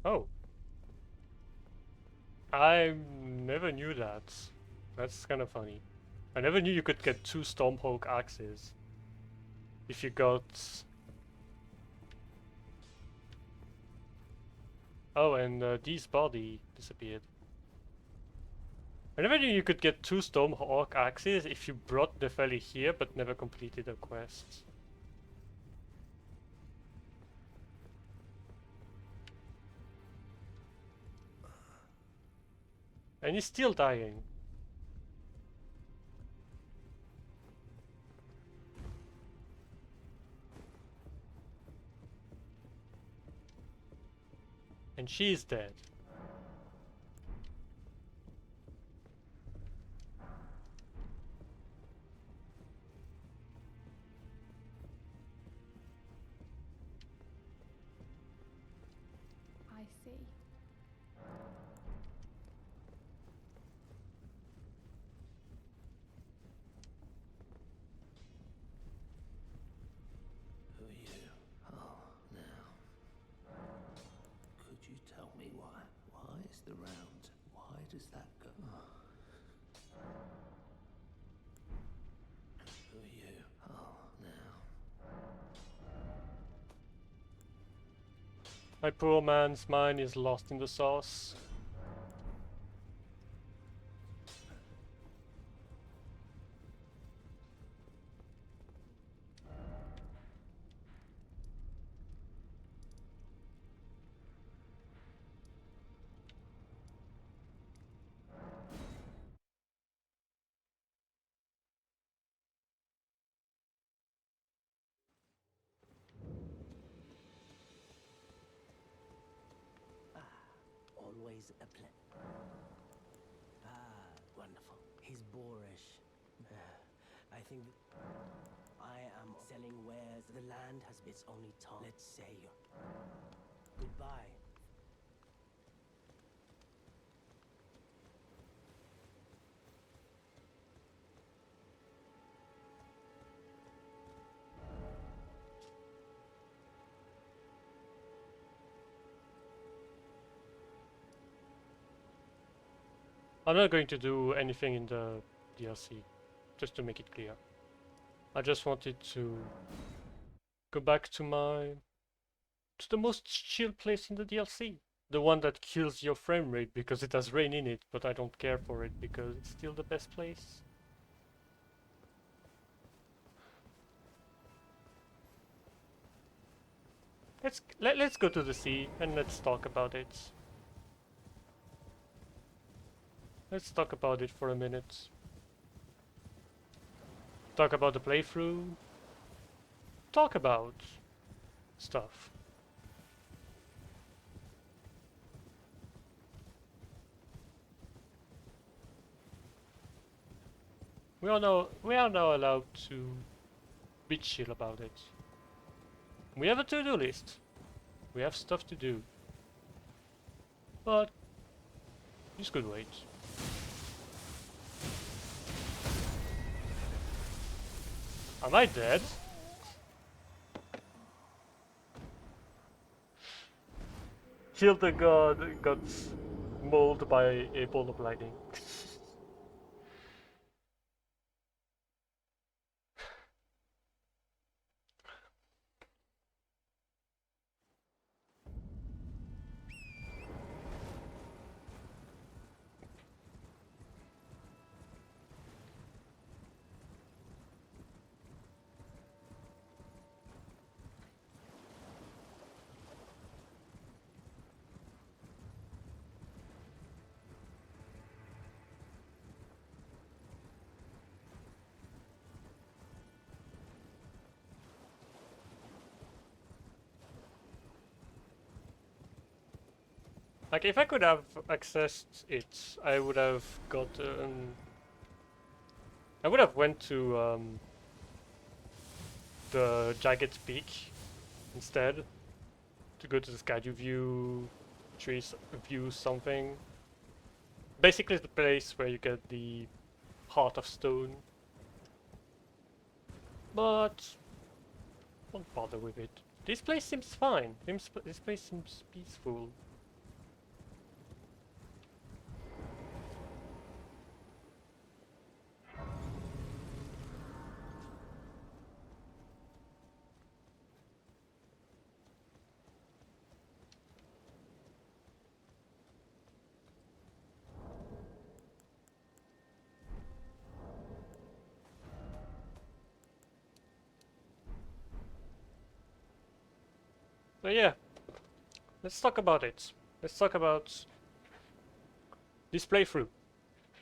Oh. I never knew that. That's kind of funny. I never knew you could get 2 Stormhawk axes. If you got... Oh, and Dee's body disappeared. I never knew you could get 2 Stormhawk axes if you brought the Valley here but never completed a quest. And he's still dying. And she's dead. I see. Who are you? Oh, now. Could you tell me why? Why is the round? Why does that go? Who are you? Oh, now. My poor man's mind is lost in the sauce. Always a wonderful. He's boorish. I think I am selling wares. The land has its only tongue. Let's say goodbye. I'm not going to do anything in the DLC, just to make it clear. I just wanted to go back to the most chill place in the DLC. The one that kills your frame rate because it has rain in it, but I don't care for it because it's still the best place. Let's go to the sea and let's talk about it. Let's talk about it for a minute. Talk about the playthrough. talk about stuff. We are now allowed to be chill about it. We have a to-do list. We have stuff to do. But this could wait. Am I dead? Shielden got mauled by a ball of lightning. Like, if I could have accessed it, I would have gotten... I would have went to the Jagged Peak instead, to go to the Skyview view, trees view something. Basically the place where you get the Heart of Stone. But don't bother with it. This place seems fine. This place seems peaceful. So yeah, let's talk about it. Let's talk about this playthrough.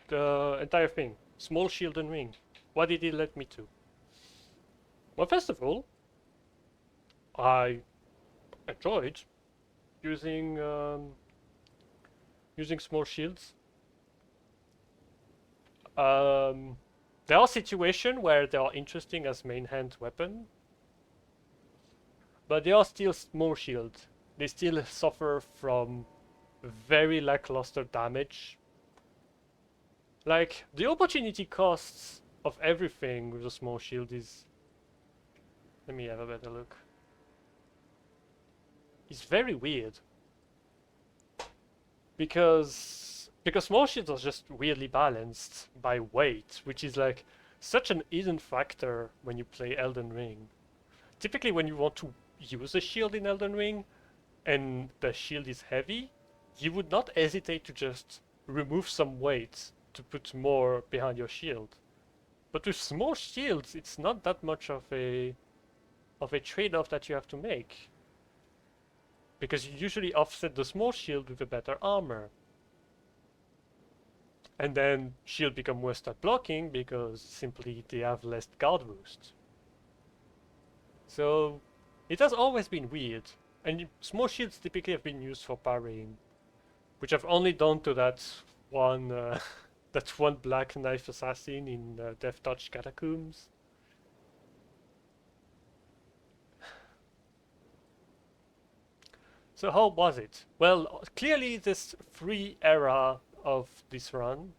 The entire thing. Small Shielden ring. What did it let me to? Well, first of all, I enjoyed using using small shields. There are situations where they are interesting as main hand weapon, but they are still small shields. They still suffer from very lackluster damage. Like, the opportunity costs of everything with a small shield is... Let me have a better look. It's very weird. Because small shields are just weirdly balanced by weight, which is like such an hidden factor when you play Elden Ring. Typically when you want to use a shield in Elden Ring, and the shield is heavy, you would not hesitate to just remove some weight to put more behind your shield. But with small shields, it's not that much of a trade-off that you have to make. Because you usually offset the small shield with a better armor. And then shield become worse at blocking because simply they have less guard boost. So it has always been weird. And small shields typically have been used for parrying, which I've only done to that one that one black knife assassin in Death Touch Catacombs. So how was it? Well, clearly there's three era of this run.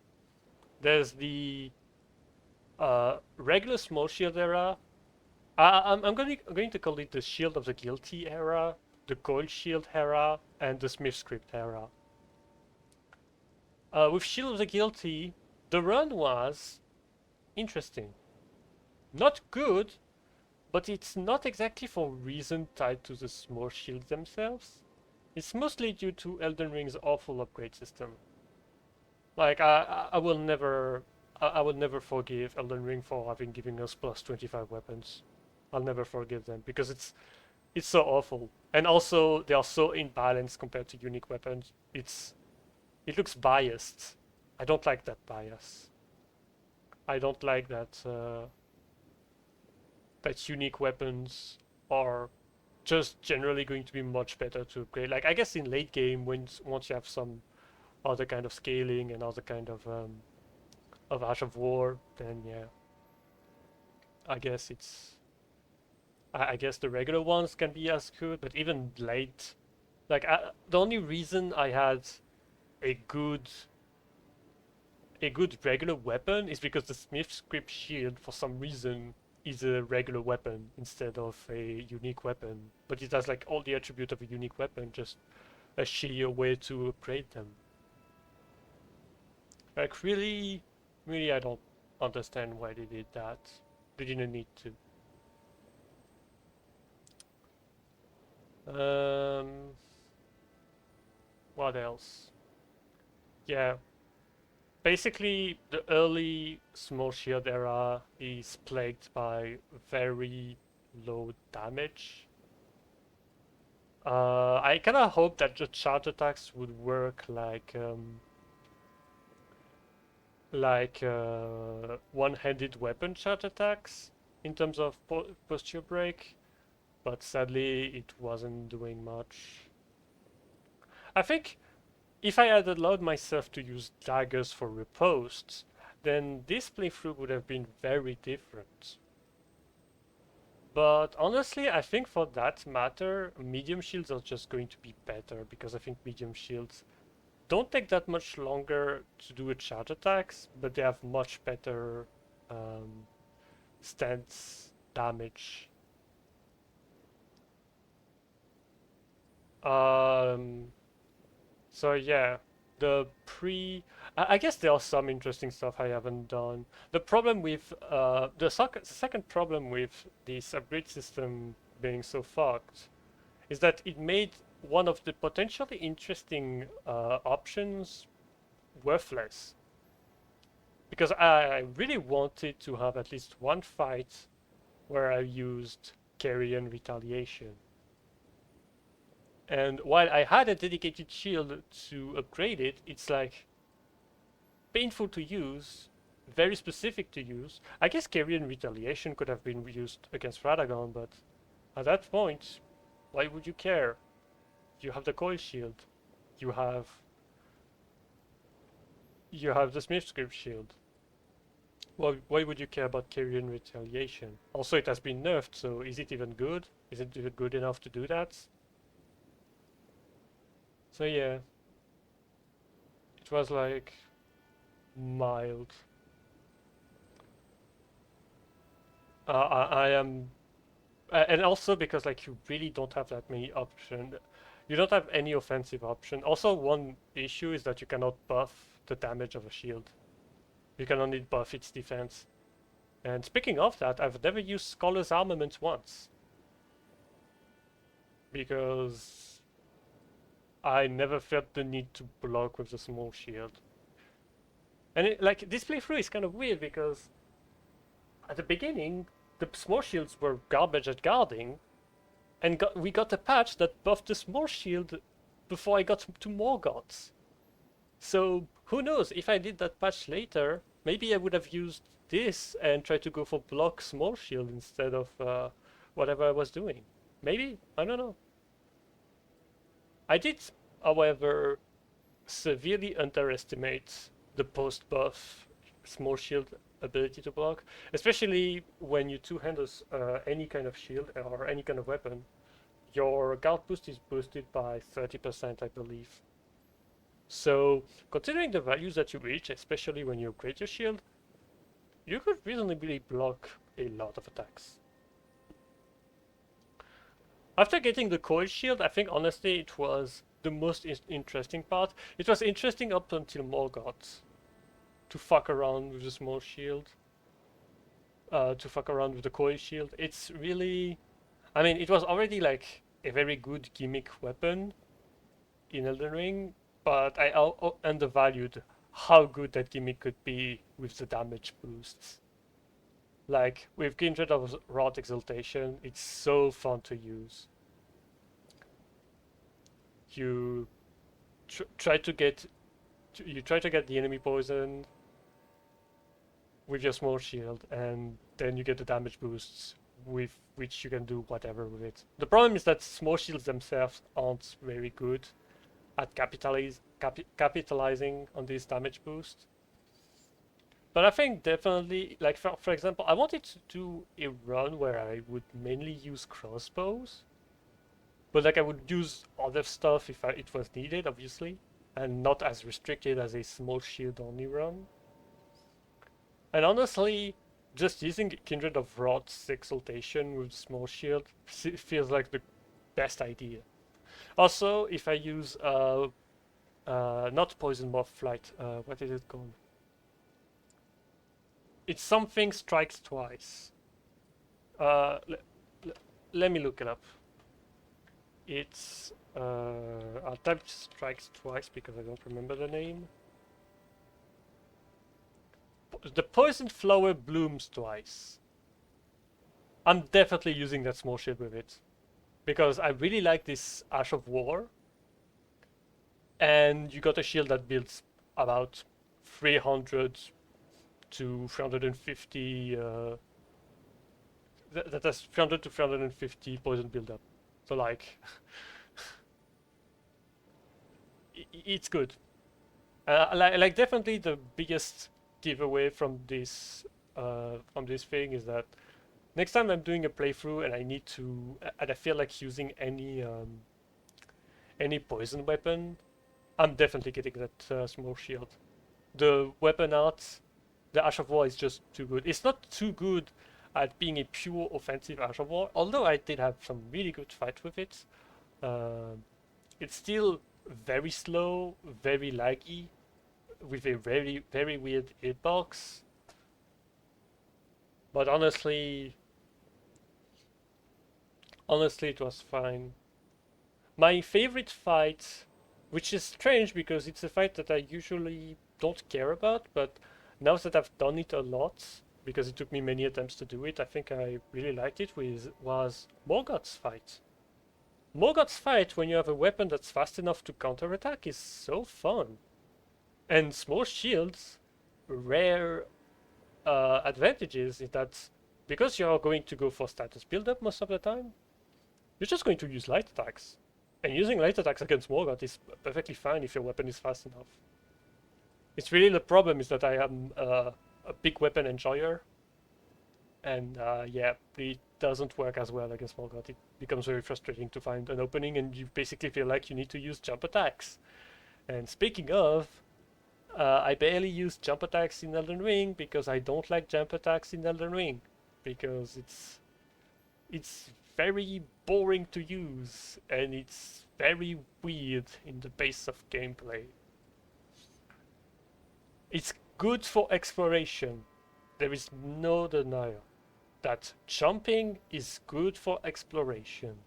There's the regular small shield era. I'm going to call it the Shield of the Guilty era, the Coil Shield era, and the Smith Script era. With Shield of the Guilty, the run was interesting. Not good, but it's not exactly for reason tied to the small shields themselves. It's mostly due to Elden Ring's awful upgrade system. Like, I will never forgive Elden Ring for having given us plus 25 weapons. I'll never forgive them because it's so awful, and also they are so imbalanced compared to unique weapons. It looks biased. I don't like that bias. I don't like that. that unique weapons are just generally going to be much better to upgrade. Like I guess in late game, once you have some other kind of scaling and other kind of Ash of War, then yeah, I guess I guess the regular ones can be as good, but even late, like the only reason I had a good a good regular weapon is because the Smith's Grip Shield, for some reason, is a regular weapon instead of a unique weapon. But it has like all the attributes of a unique weapon, just a sheer way to upgrade them. Like really, really, I don't understand why they did that. They didn't need to. What else? Yeah, basically the early small shield era is plagued by very low damage. I kind of hope that the charge attacks would work like one-handed weapon charge attacks in terms of posture break, but sadly it wasn't doing much. I think if I had allowed myself to use daggers for riposte, then this playthrough would have been very different. But honestly, I think for that matter, medium shields are just going to be better because I think medium shields don't take that much longer to do a charge attacks, but they have much better stance damage. Um, so yeah, I guess there are some interesting stuff I haven't done. The problem with the second problem with this upgrade system being so fucked is that it made one of the potentially interesting options worthless. Because I really wanted to have at least one fight where I used Carrion Retaliation. And while I had a dedicated shield to upgrade it, it's like painful to use, very specific to use. I guess Carrion Retaliation could have been used against Radagon, but at that point, why would you care? You have the coil shield. You have the Smith's Grip shield. Why would you care about Carrion Retaliation? Also, it has been nerfed, so is it even good? Is it even good enough to do that? So yeah, it was like mild. I am, and also because like you really don't have that many options. You don't have any offensive option. Also, one issue is that you cannot buff the damage of a shield. You can only buff its defense. And speaking of that, I've never used Scholar's Armament once. Because I never felt the need to block with the small shield. And like this playthrough is kind of weird because at the beginning, the small shields were garbage at guarding, and we got a patch that buffed the small shield before I got to more gods. So who knows, if I did that patch later, maybe I would have used this and tried to go for block small shield instead of whatever I was doing. Maybe, I don't know. I did, however, severely underestimate the post-buff small shield ability to block, especially when you two-hand any kind of shield or any kind of weapon. Your guard boost is boosted by 30%, I believe. So, considering the values that you reach, especially when you upgrade your shield, you could reasonably block a lot of attacks. After getting the coil shield, I think honestly it was the most interesting part. It was interesting up until Morgoth to fuck around with the small shield, to fuck around with the coil shield. It's really, I mean, it was already like a very good gimmick weapon in Elden Ring, but I undervalued how good that gimmick could be with the damage boosts. Like with Kindred of Rot Exaltation, it's so fun to use. You try to get the enemy poisoned with your small shield, and then you get the damage boosts with which you can do whatever with it. The problem is that small shields themselves aren't very good at capitalizing on this damage boost. But I think definitely, like for example, I wanted to do a run where I would mainly use crossbows, but like I would use other stuff if it was needed, obviously, and not as restricted as a small shield only run. And honestly, just using Kindred of Wrath's Exaltation with small shield feels like the best idea. Also, if I use not Poison Moth Flight, what is it called? It's something strikes twice. Uh, let me look it up. It's I'll type strikes twice because I don't remember the name. The poison flower blooms twice. I'm definitely using that small shield with it because I really like this Ash of War, and you got a shield that builds about 300 to 350. That has 300 to 350 poison buildup. So like, it's good. Like definitely the biggest giveaway from this thing is that next time I'm doing a playthrough and I need to and I feel like using any poison weapon, I'm definitely getting that small shield. The weapon art, the Ash of War is just too good. It's not too good at being a pure offensive Ash of War, although I did have some really good fights with it. It's still very slow, very laggy, with a very weird hitbox. But honestly, it was fine. My favorite fight, which is strange because it's a fight that I usually don't care about, but now that I've done it a lot, because it took me many attempts to do it, I think I really liked it, was Morgoth's fight. Morgoth's fight, when you have a weapon that's fast enough to counterattack, is so fun. And small shields, rare advantages is that because you're going to go for status build-up most of the time, you're just going to use light attacks. And using light attacks against Morgoth is perfectly fine if your weapon is fast enough. It's really the problem is that I am a big weapon enjoyer, and yeah, it doesn't work as well against Morgoth. It becomes very frustrating to find an opening, and you basically feel like you need to use jump attacks. And speaking of, I barely use jump attacks in Elden Ring because I don't like jump attacks in Elden Ring because it's very boring to use and it's very weird in the base of gameplay. It's good for exploration. There is no denial that jumping is good for exploration.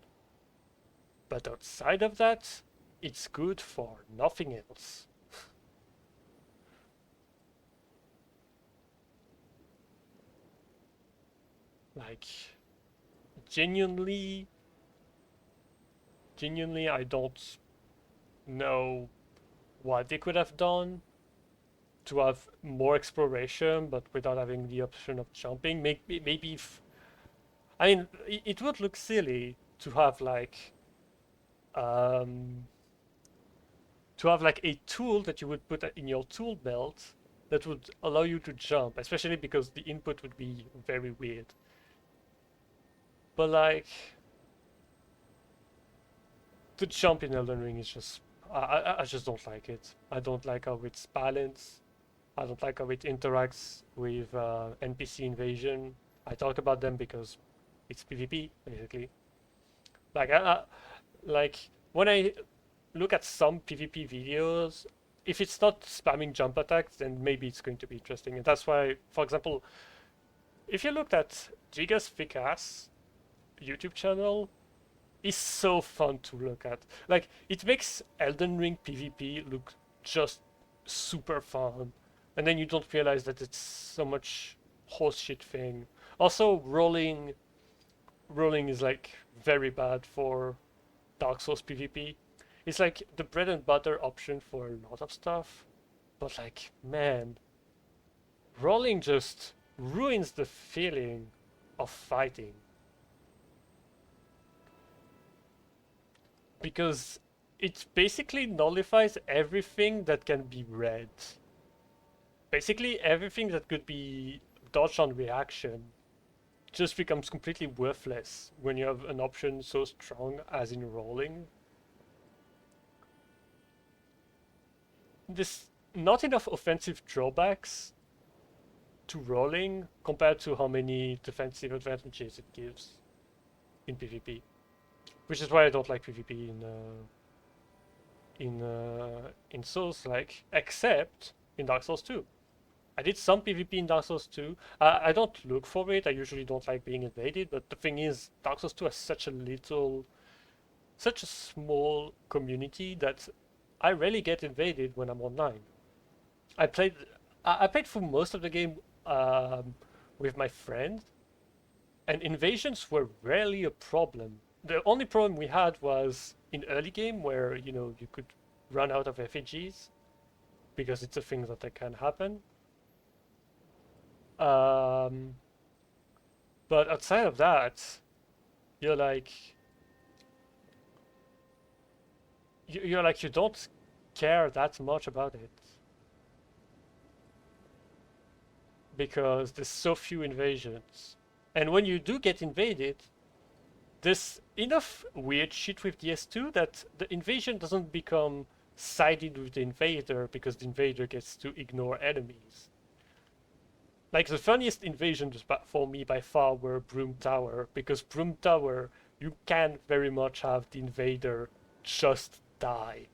But outside of that, it's good for nothing else. Like, genuinely, I don't know what they could have done to have more exploration, but without having the option of jumping. Maybe if, I mean, it would look silly to have like a tool that you would put in your tool belt that would allow you to jump, especially because the input would be very weird. But like, the jump in Elden Ring is just, I just don't like it. I don't like how it's balanced. I don't like how it interacts with NPC invasion. I talk about them because it's PvP basically. Like like when I look at some PvP videos, if it's not spamming jump attacks, then maybe it's going to be interesting. And that's why, for example, if you looked at Giga's Thick Ass YouTube channel, is so fun to look at. Like, it makes Elden Ring PvP look just super fun. And then you don't realize that it's so much horseshit thing. Also, rolling is like very bad for Dark Souls PvP. It's like the bread and butter option for a lot of stuff. But like, man, rolling just ruins the feeling of fighting. because it basically nullifies everything that can be read. Basically, everything that could be dodged on reaction just becomes completely worthless when you have an option so strong as in rolling. There's not enough offensive drawbacks to rolling compared to how many defensive advantages it gives in PvP, which is why I don't like PvP in Souls, like, except in Dark Souls 2. I did some PvP in Dark Souls 2. I don't look for it. I usually don't like being invaded, but the thing is, Dark Souls 2 has such a small community that I rarely get invaded when I'm online. I played, I played through most of the game with my friend, and invasions were rarely a problem. The only problem we had was in early game where you could run out of effigies because it's a thing that can happen. Um, but outside of that, you're like you're like you don't care that much about it because there's so few invasions. And when you do get invaded, there's enough weird shit with DS2 that the invasion doesn't become sided with the invader because the invader gets to ignore enemies. Like the funniest invasions for me by far were Broom Tower, because Broom Tower you can very much have the invader just die.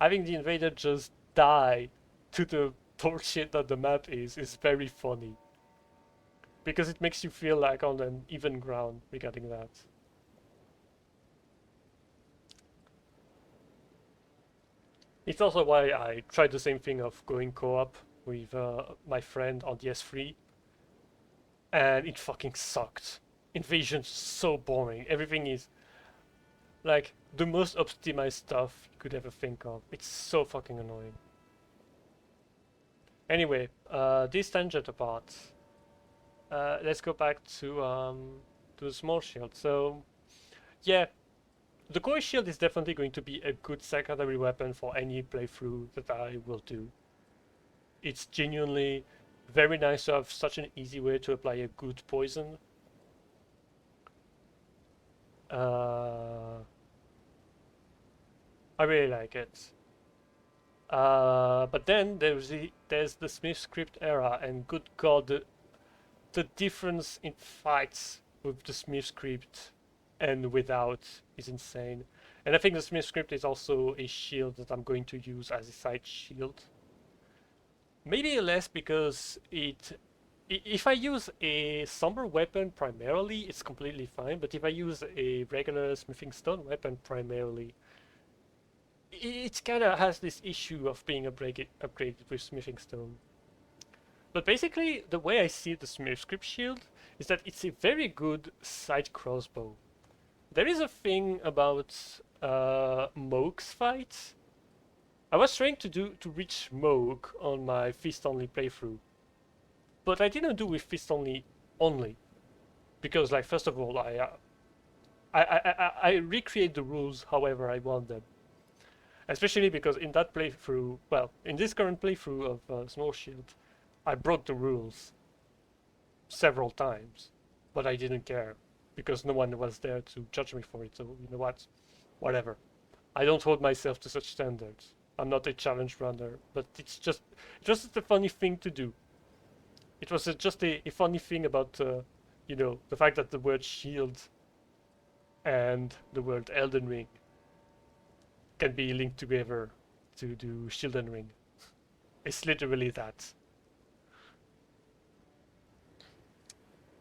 Having the invader just die to the bullshit that the map is very funny. Because it makes you feel like on an even ground regarding that. It's also why I tried the same thing of going co-op with my friend on DS3, and it fucking sucked. Invasion's so boring. Everything is like the most optimized stuff you could ever think of. It's so fucking annoying. Anyway, this tangent apart, let's go back to the small shield. So, yeah, the koi shield is definitely going to be a good secondary weapon for any playthrough that I will do. It's genuinely very nice to have such an easy way to apply a good poison. I really like it. But then there's the Smith script era, and good god, the difference in fights with the Smith script and without is insane. And I think the Smith script is also a shield that I'm going to use as a side shield. Maybe less because if I use a somber weapon primarily, it's completely fine. But if I use a regular smithing stone weapon primarily, it kind of has this issue of being upgraded with smithing stone. But basically, the way I see the Smith script shield is that it's a very good side crossbow. There is a thing about Moog's fights. I was trying to reach Moog on my fist only playthrough, but I didn't do with fist only because, like, first of all, I recreate the rules however I want them. Especially because in that playthrough, well, in this current playthrough of Small Shield, I broke the rules several times, but I didn't care because no one was there to judge me for it. So you know what, whatever. I don't hold myself to such standards. I'm not a challenge runner, but it's just a funny thing to do. It was just a funny thing about the fact that the word shield and the word Elden Ring can be linked together to do Shielden Ring. It's literally that.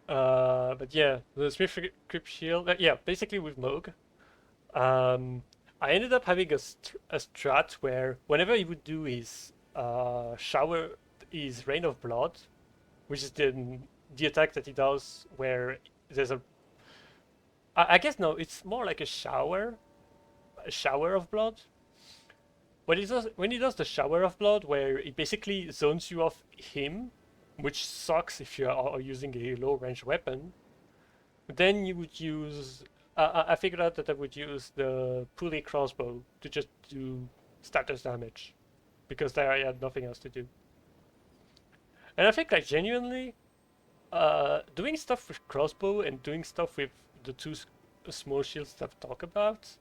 But yeah, the Smith Crypt Shield, yeah, basically with Moog. I ended up having a strat where whenever he would do his Rain of Blood, which is the attack that he does where there's I guess no, it's more like a shower of blood. When he does the shower of blood, where it basically zones you off him, which sucks if you are using a low range weapon, then you would use I figured out that I would use the pulley crossbow to just do status damage because there I had nothing else to do. And I think like genuinely, doing stuff with crossbow and doing stuff with the two small shields that I've talked about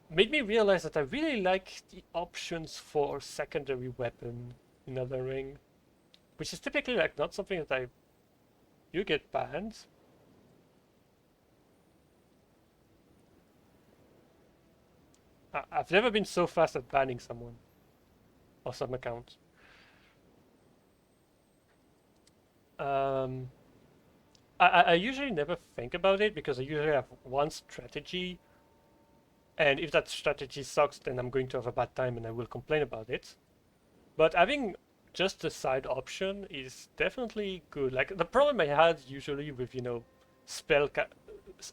made me realize that I really like the options for secondary weapon in Elden Ring, which is typically like not something that you get banned. I've never been so fast at banning someone or some account. Um, I usually never think about it because I usually have one strategy, and if that strategy sucks, then I'm going to have a bad time and I will complain about it. But having just a side option is definitely good. Like the problem I had usually with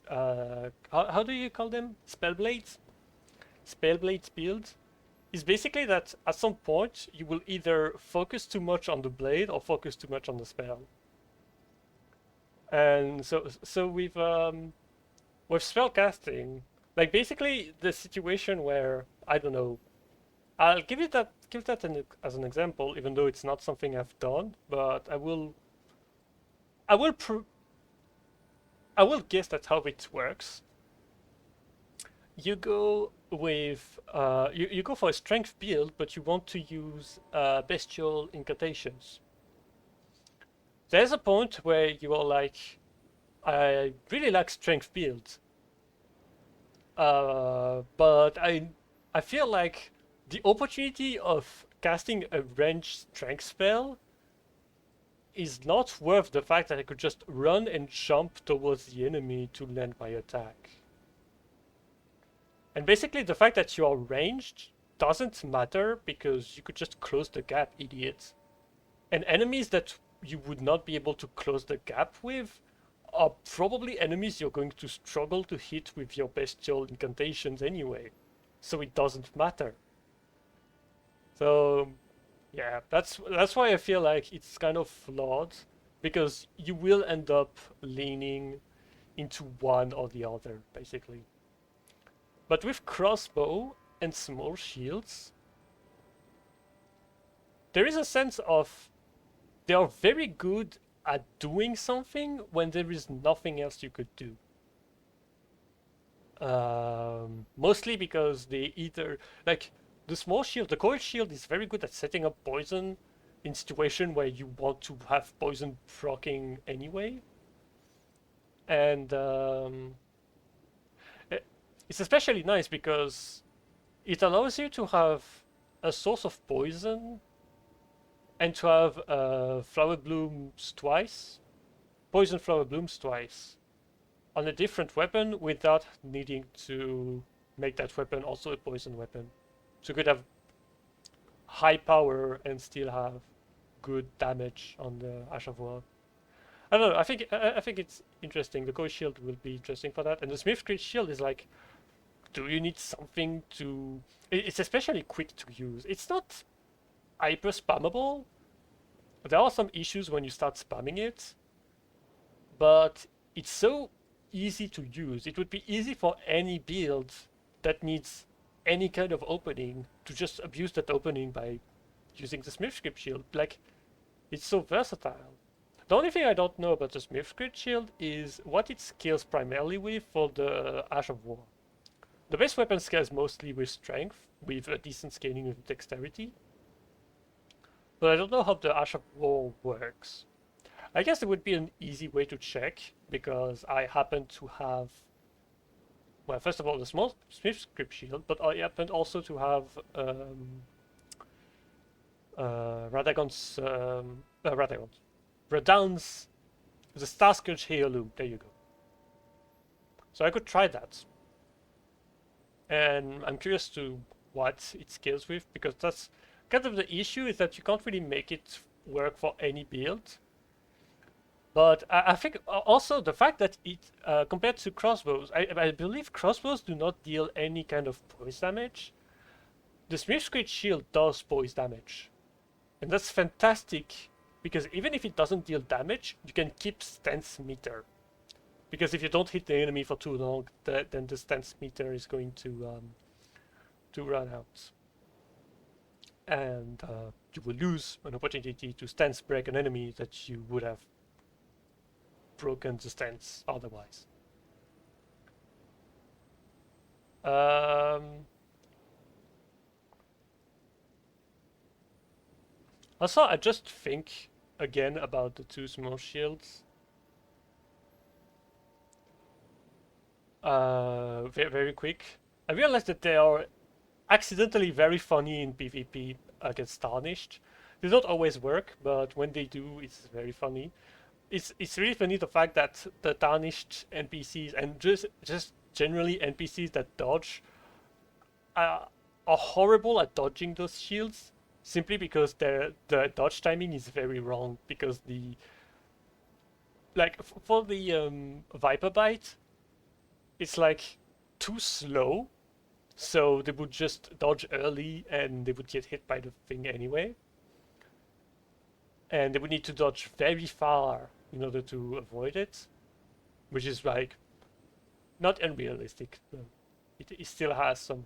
how do you call them, spellblades build is basically that at some point you will either focus too much on the blade or focus too much on the spell. And so with spell casting, like basically the situation where I don't know, I'll give that as an example, even though it's not something I've done, but I will I will guess that's how it works. You go with you go for a strength build, but you want to use bestial incantations. There's a point where you are like, I really like strength build, but I feel like the opportunity of casting a ranged strength spell is not worth the fact that I could just run and jump towards the enemy to land my attack. And basically the fact that you are ranged doesn't matter because you could just close the gap, idiot. And enemies that you would not be able to close the gap with are probably enemies you're going to struggle to hit with your bestial incantations anyway. So it doesn't matter. So yeah, that's why I feel like it's kind of flawed, because you will end up leaning into one or the other, basically. But with crossbow and small shields, there is a sense of they are very good at doing something when there is nothing else you could do. Mostly because they either like the small shield, the coil shield is very good at setting up poison in situation where you want to have poison proccing anyway, and it's especially nice because it allows you to have a source of poison and to have poison flower blooms twice on a different weapon without needing to make that weapon also a poison weapon. So you could have high power and still have good damage on the Ash of War. I don't know. I think it's interesting. The Coil Shield will be interesting for that, and the Smith's Crit Shield is like, do you need something to? It's especially quick to use. It's not hyper spammable. There are some issues when you start spamming it, but it's so easy to use. It would be easy for any build that needs any kind of opening to just abuse that opening by using the Smith's Crit Shield. Like, it's so versatile. The only thing I don't know about the Smith's Crit Shield is what it scales primarily with for the Ash of War. The base weapon scales mostly with strength, with a decent scaling with dexterity. But I don't know how the Ash of War works. I guess it would be an easy way to check, because I happen to have, well, first of all, the small Smith's Crit Shield, but I happen also to have Radagon's, Radagon's, the Star Scourge Heirloom. There you go. So I could try that. And I'm curious to what it scales with, because that's kind of the issue, is that you can't really make it work for any build. But I think also the fact that it, compared to crossbows, I believe crossbows do not deal any kind of poise damage. The Smith's Crit Shield does poise damage. And that's fantastic, because even if it doesn't deal damage, you can keep stance meter. Because if you don't hit the enemy for too long, then the stance meter is going to run out, and you will lose an opportunity to stance break an enemy that you would have broken the stance otherwise. Also, I just think again about the two small shields. Very quick. I realized that they are accidentally very funny in PvP against Tarnished. They don't always work, but when they do, it's very funny. It's really funny the fact that the Tarnished NPCs and just generally NPCs that dodge are horrible at dodging those shields simply because the dodge timing is very wrong because the like for the Viper Bite, it's like too slow, so they would just dodge early and they would get hit by the thing anyway. And they would need to dodge very far in order to avoid it, which is like not unrealistic. It still has some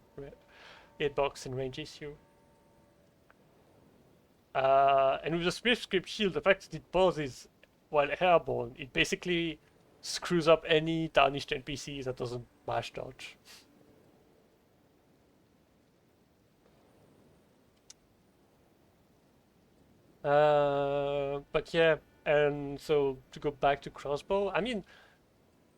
hitbox and range issue. And with the Swift Script Shield, the fact that it pauses while airborne, it basically screws up any tarnished NPC that doesn't mash dodge. But yeah, and so to go back to crossbow, I mean,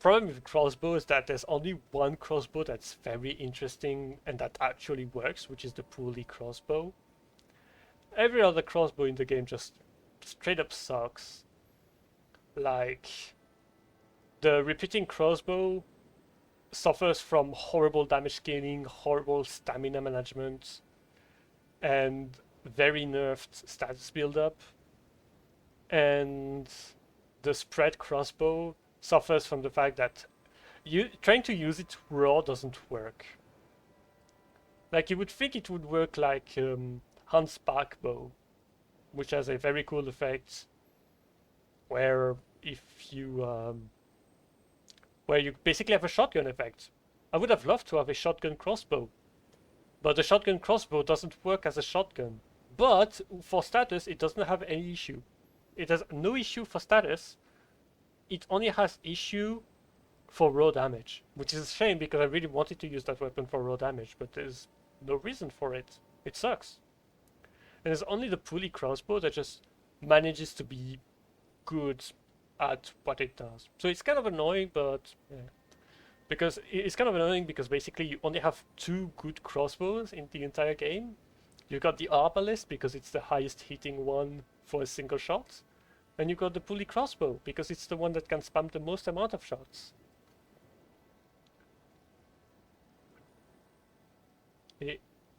problem with crossbow is that there's only one crossbow that's very interesting and that actually works, which is the pulley crossbow. Every other crossbow in the game just straight up sucks. Like, the repeating crossbow suffers from horrible damage scaling, horrible stamina management, and very nerfed status build-up. And the spread crossbow suffers from the fact that trying to use it raw doesn't work. Like, you would think it would work like Hunt's Backbow, which has a very cool effect where if you where you basically have a shotgun effect. I would have loved to have a shotgun crossbow, but the shotgun crossbow doesn't work as a shotgun. But for status, it doesn't have any issue. It has no issue for status. It only has issue for raw damage, which is a shame because I really wanted to use that weapon for raw damage, but there's no reason for it. It sucks. And there's only the pulley crossbow that just manages to be good at what it does. So it's kind of annoying, but yeah. Because it's kind of annoying because basically you only have two good crossbows in the entire game. You got the arbalist because it's the highest hitting one for a single shot, and you got the pulley crossbow because it's the one that can spam the most amount of shots.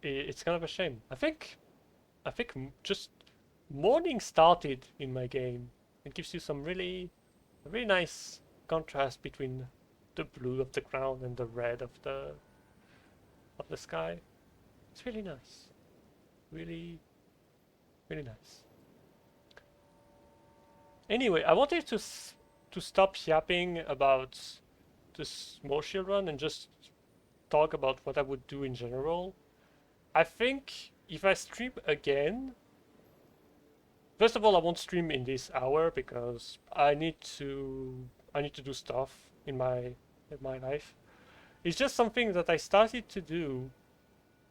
It's kind of a shame. I think just morning started in my game. It gives you some really nice contrast between the blue of the ground and the red of the sky. It's really nice. Really nice. Anyway, I wanted to stop yapping about the small shield run and just talk about what I would do in general. I think if I stream again, first of all, I won't stream in this hour because I need to do stuff in my life. It's just something that I started to do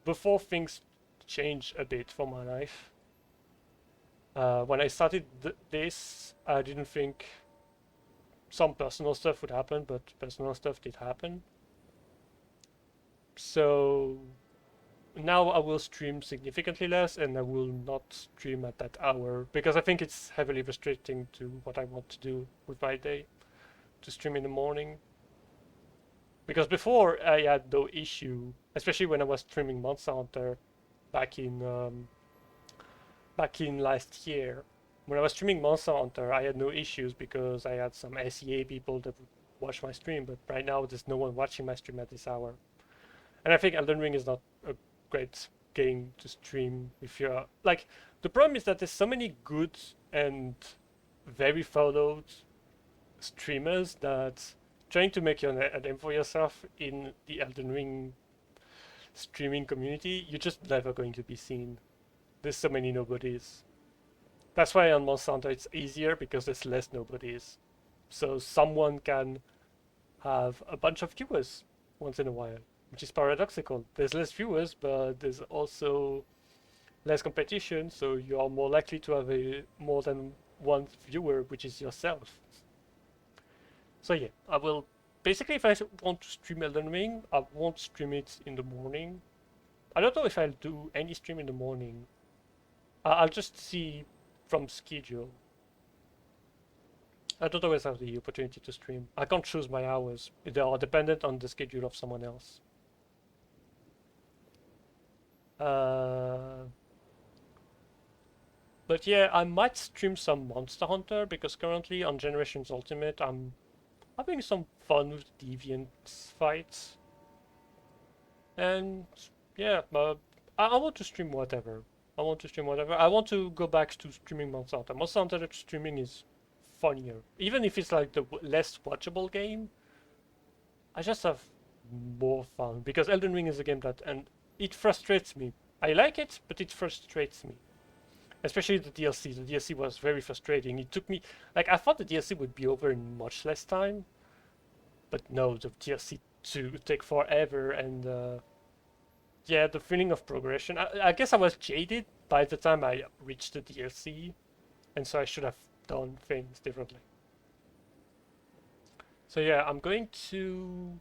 before things change a bit for my life. When I started this, I didn't think some personal stuff would happen, but personal stuff did happen. So now I will stream significantly less and I will not stream at that hour because I think it's heavily restricting to what I want to do with my day, to stream in the morning. Because before I had no issue, especially when I was streaming Monster Hunter back in last year. When I was streaming Monster Hunter, I had no issues because I had some SEA people that would watch my stream, but right now there's no one watching my stream at this hour. And I think Elden Ring is not a great game to stream if you're like, the problem is that there's so many good and very followed streamers that trying to make a name for yourself in the Elden Ring streaming community, you're just never going to be seen. There's so many nobodies. That's why on Monster Hunter it's easier because there's less nobodies. So someone can have a bunch of viewers once in a while, which is paradoxical. There's less viewers, but there's also less competition, so you are more likely to have more than one viewer, which is yourself. So yeah, I will basically, if I want to stream Elden Ring, I won't stream it in the morning. I don't know if I'll do any stream in the morning. I'll just see from schedule. I don't always have the opportunity to stream. I can't choose my hours. They are dependent on the schedule of someone else. But yeah, I might stream some Monster Hunter because currently on Generations Ultimate I'm having some fun with Deviant fights. And yeah, I want to stream whatever. I want to stream whatever. I want to go back to streaming Monster Hunter. Monster Hunter streaming is funnier. Even if it's like the less watchable game, I just have more fun. Because Elden Ring is a game that, and it frustrates me. I like it, but it frustrates me. Especially the DLC. The DLC was very frustrating. It took me, like, I thought the DLC would be over in much less time. But no, the DLC take forever, and yeah, the feeling of progression. I guess I was jaded by the time I reached the DLC, and so I should have done things differently. So yeah, I'm going to.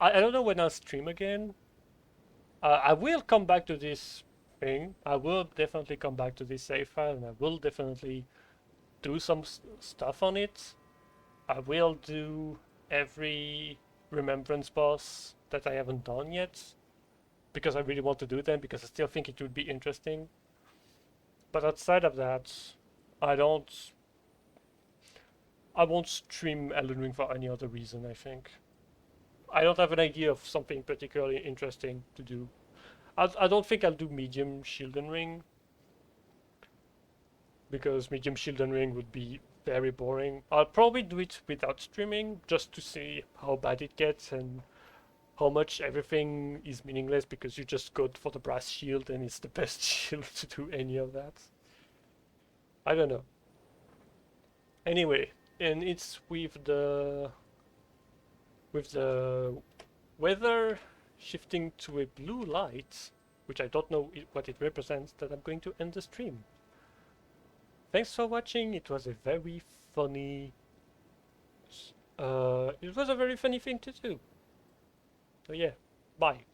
I don't know when I'll stream again. I will come back to this thing. I will definitely come back to this save file, and I will definitely do some stuff on it. I will do every remembrance boss that I haven't done yet, because I really want to do them, because I still think it would be interesting. But outside of that, I won't stream Elden Ring for any other reason, I think. I don't have an idea of something particularly interesting to do. I don't think I'll do medium Shielden Ring, because medium Shielden Ring would be very boring. I'll probably do it without streaming, just to see how bad it gets and how much everything is meaningless, because you just go for the brass shield and it's the best shield to do any of that. I don't know. Anyway, and it's with the weather shifting to a blue light, which I don't know what it represents, that I'm going to end the stream. Thanks for watching. It was a very funny thing to do. So yeah, bye.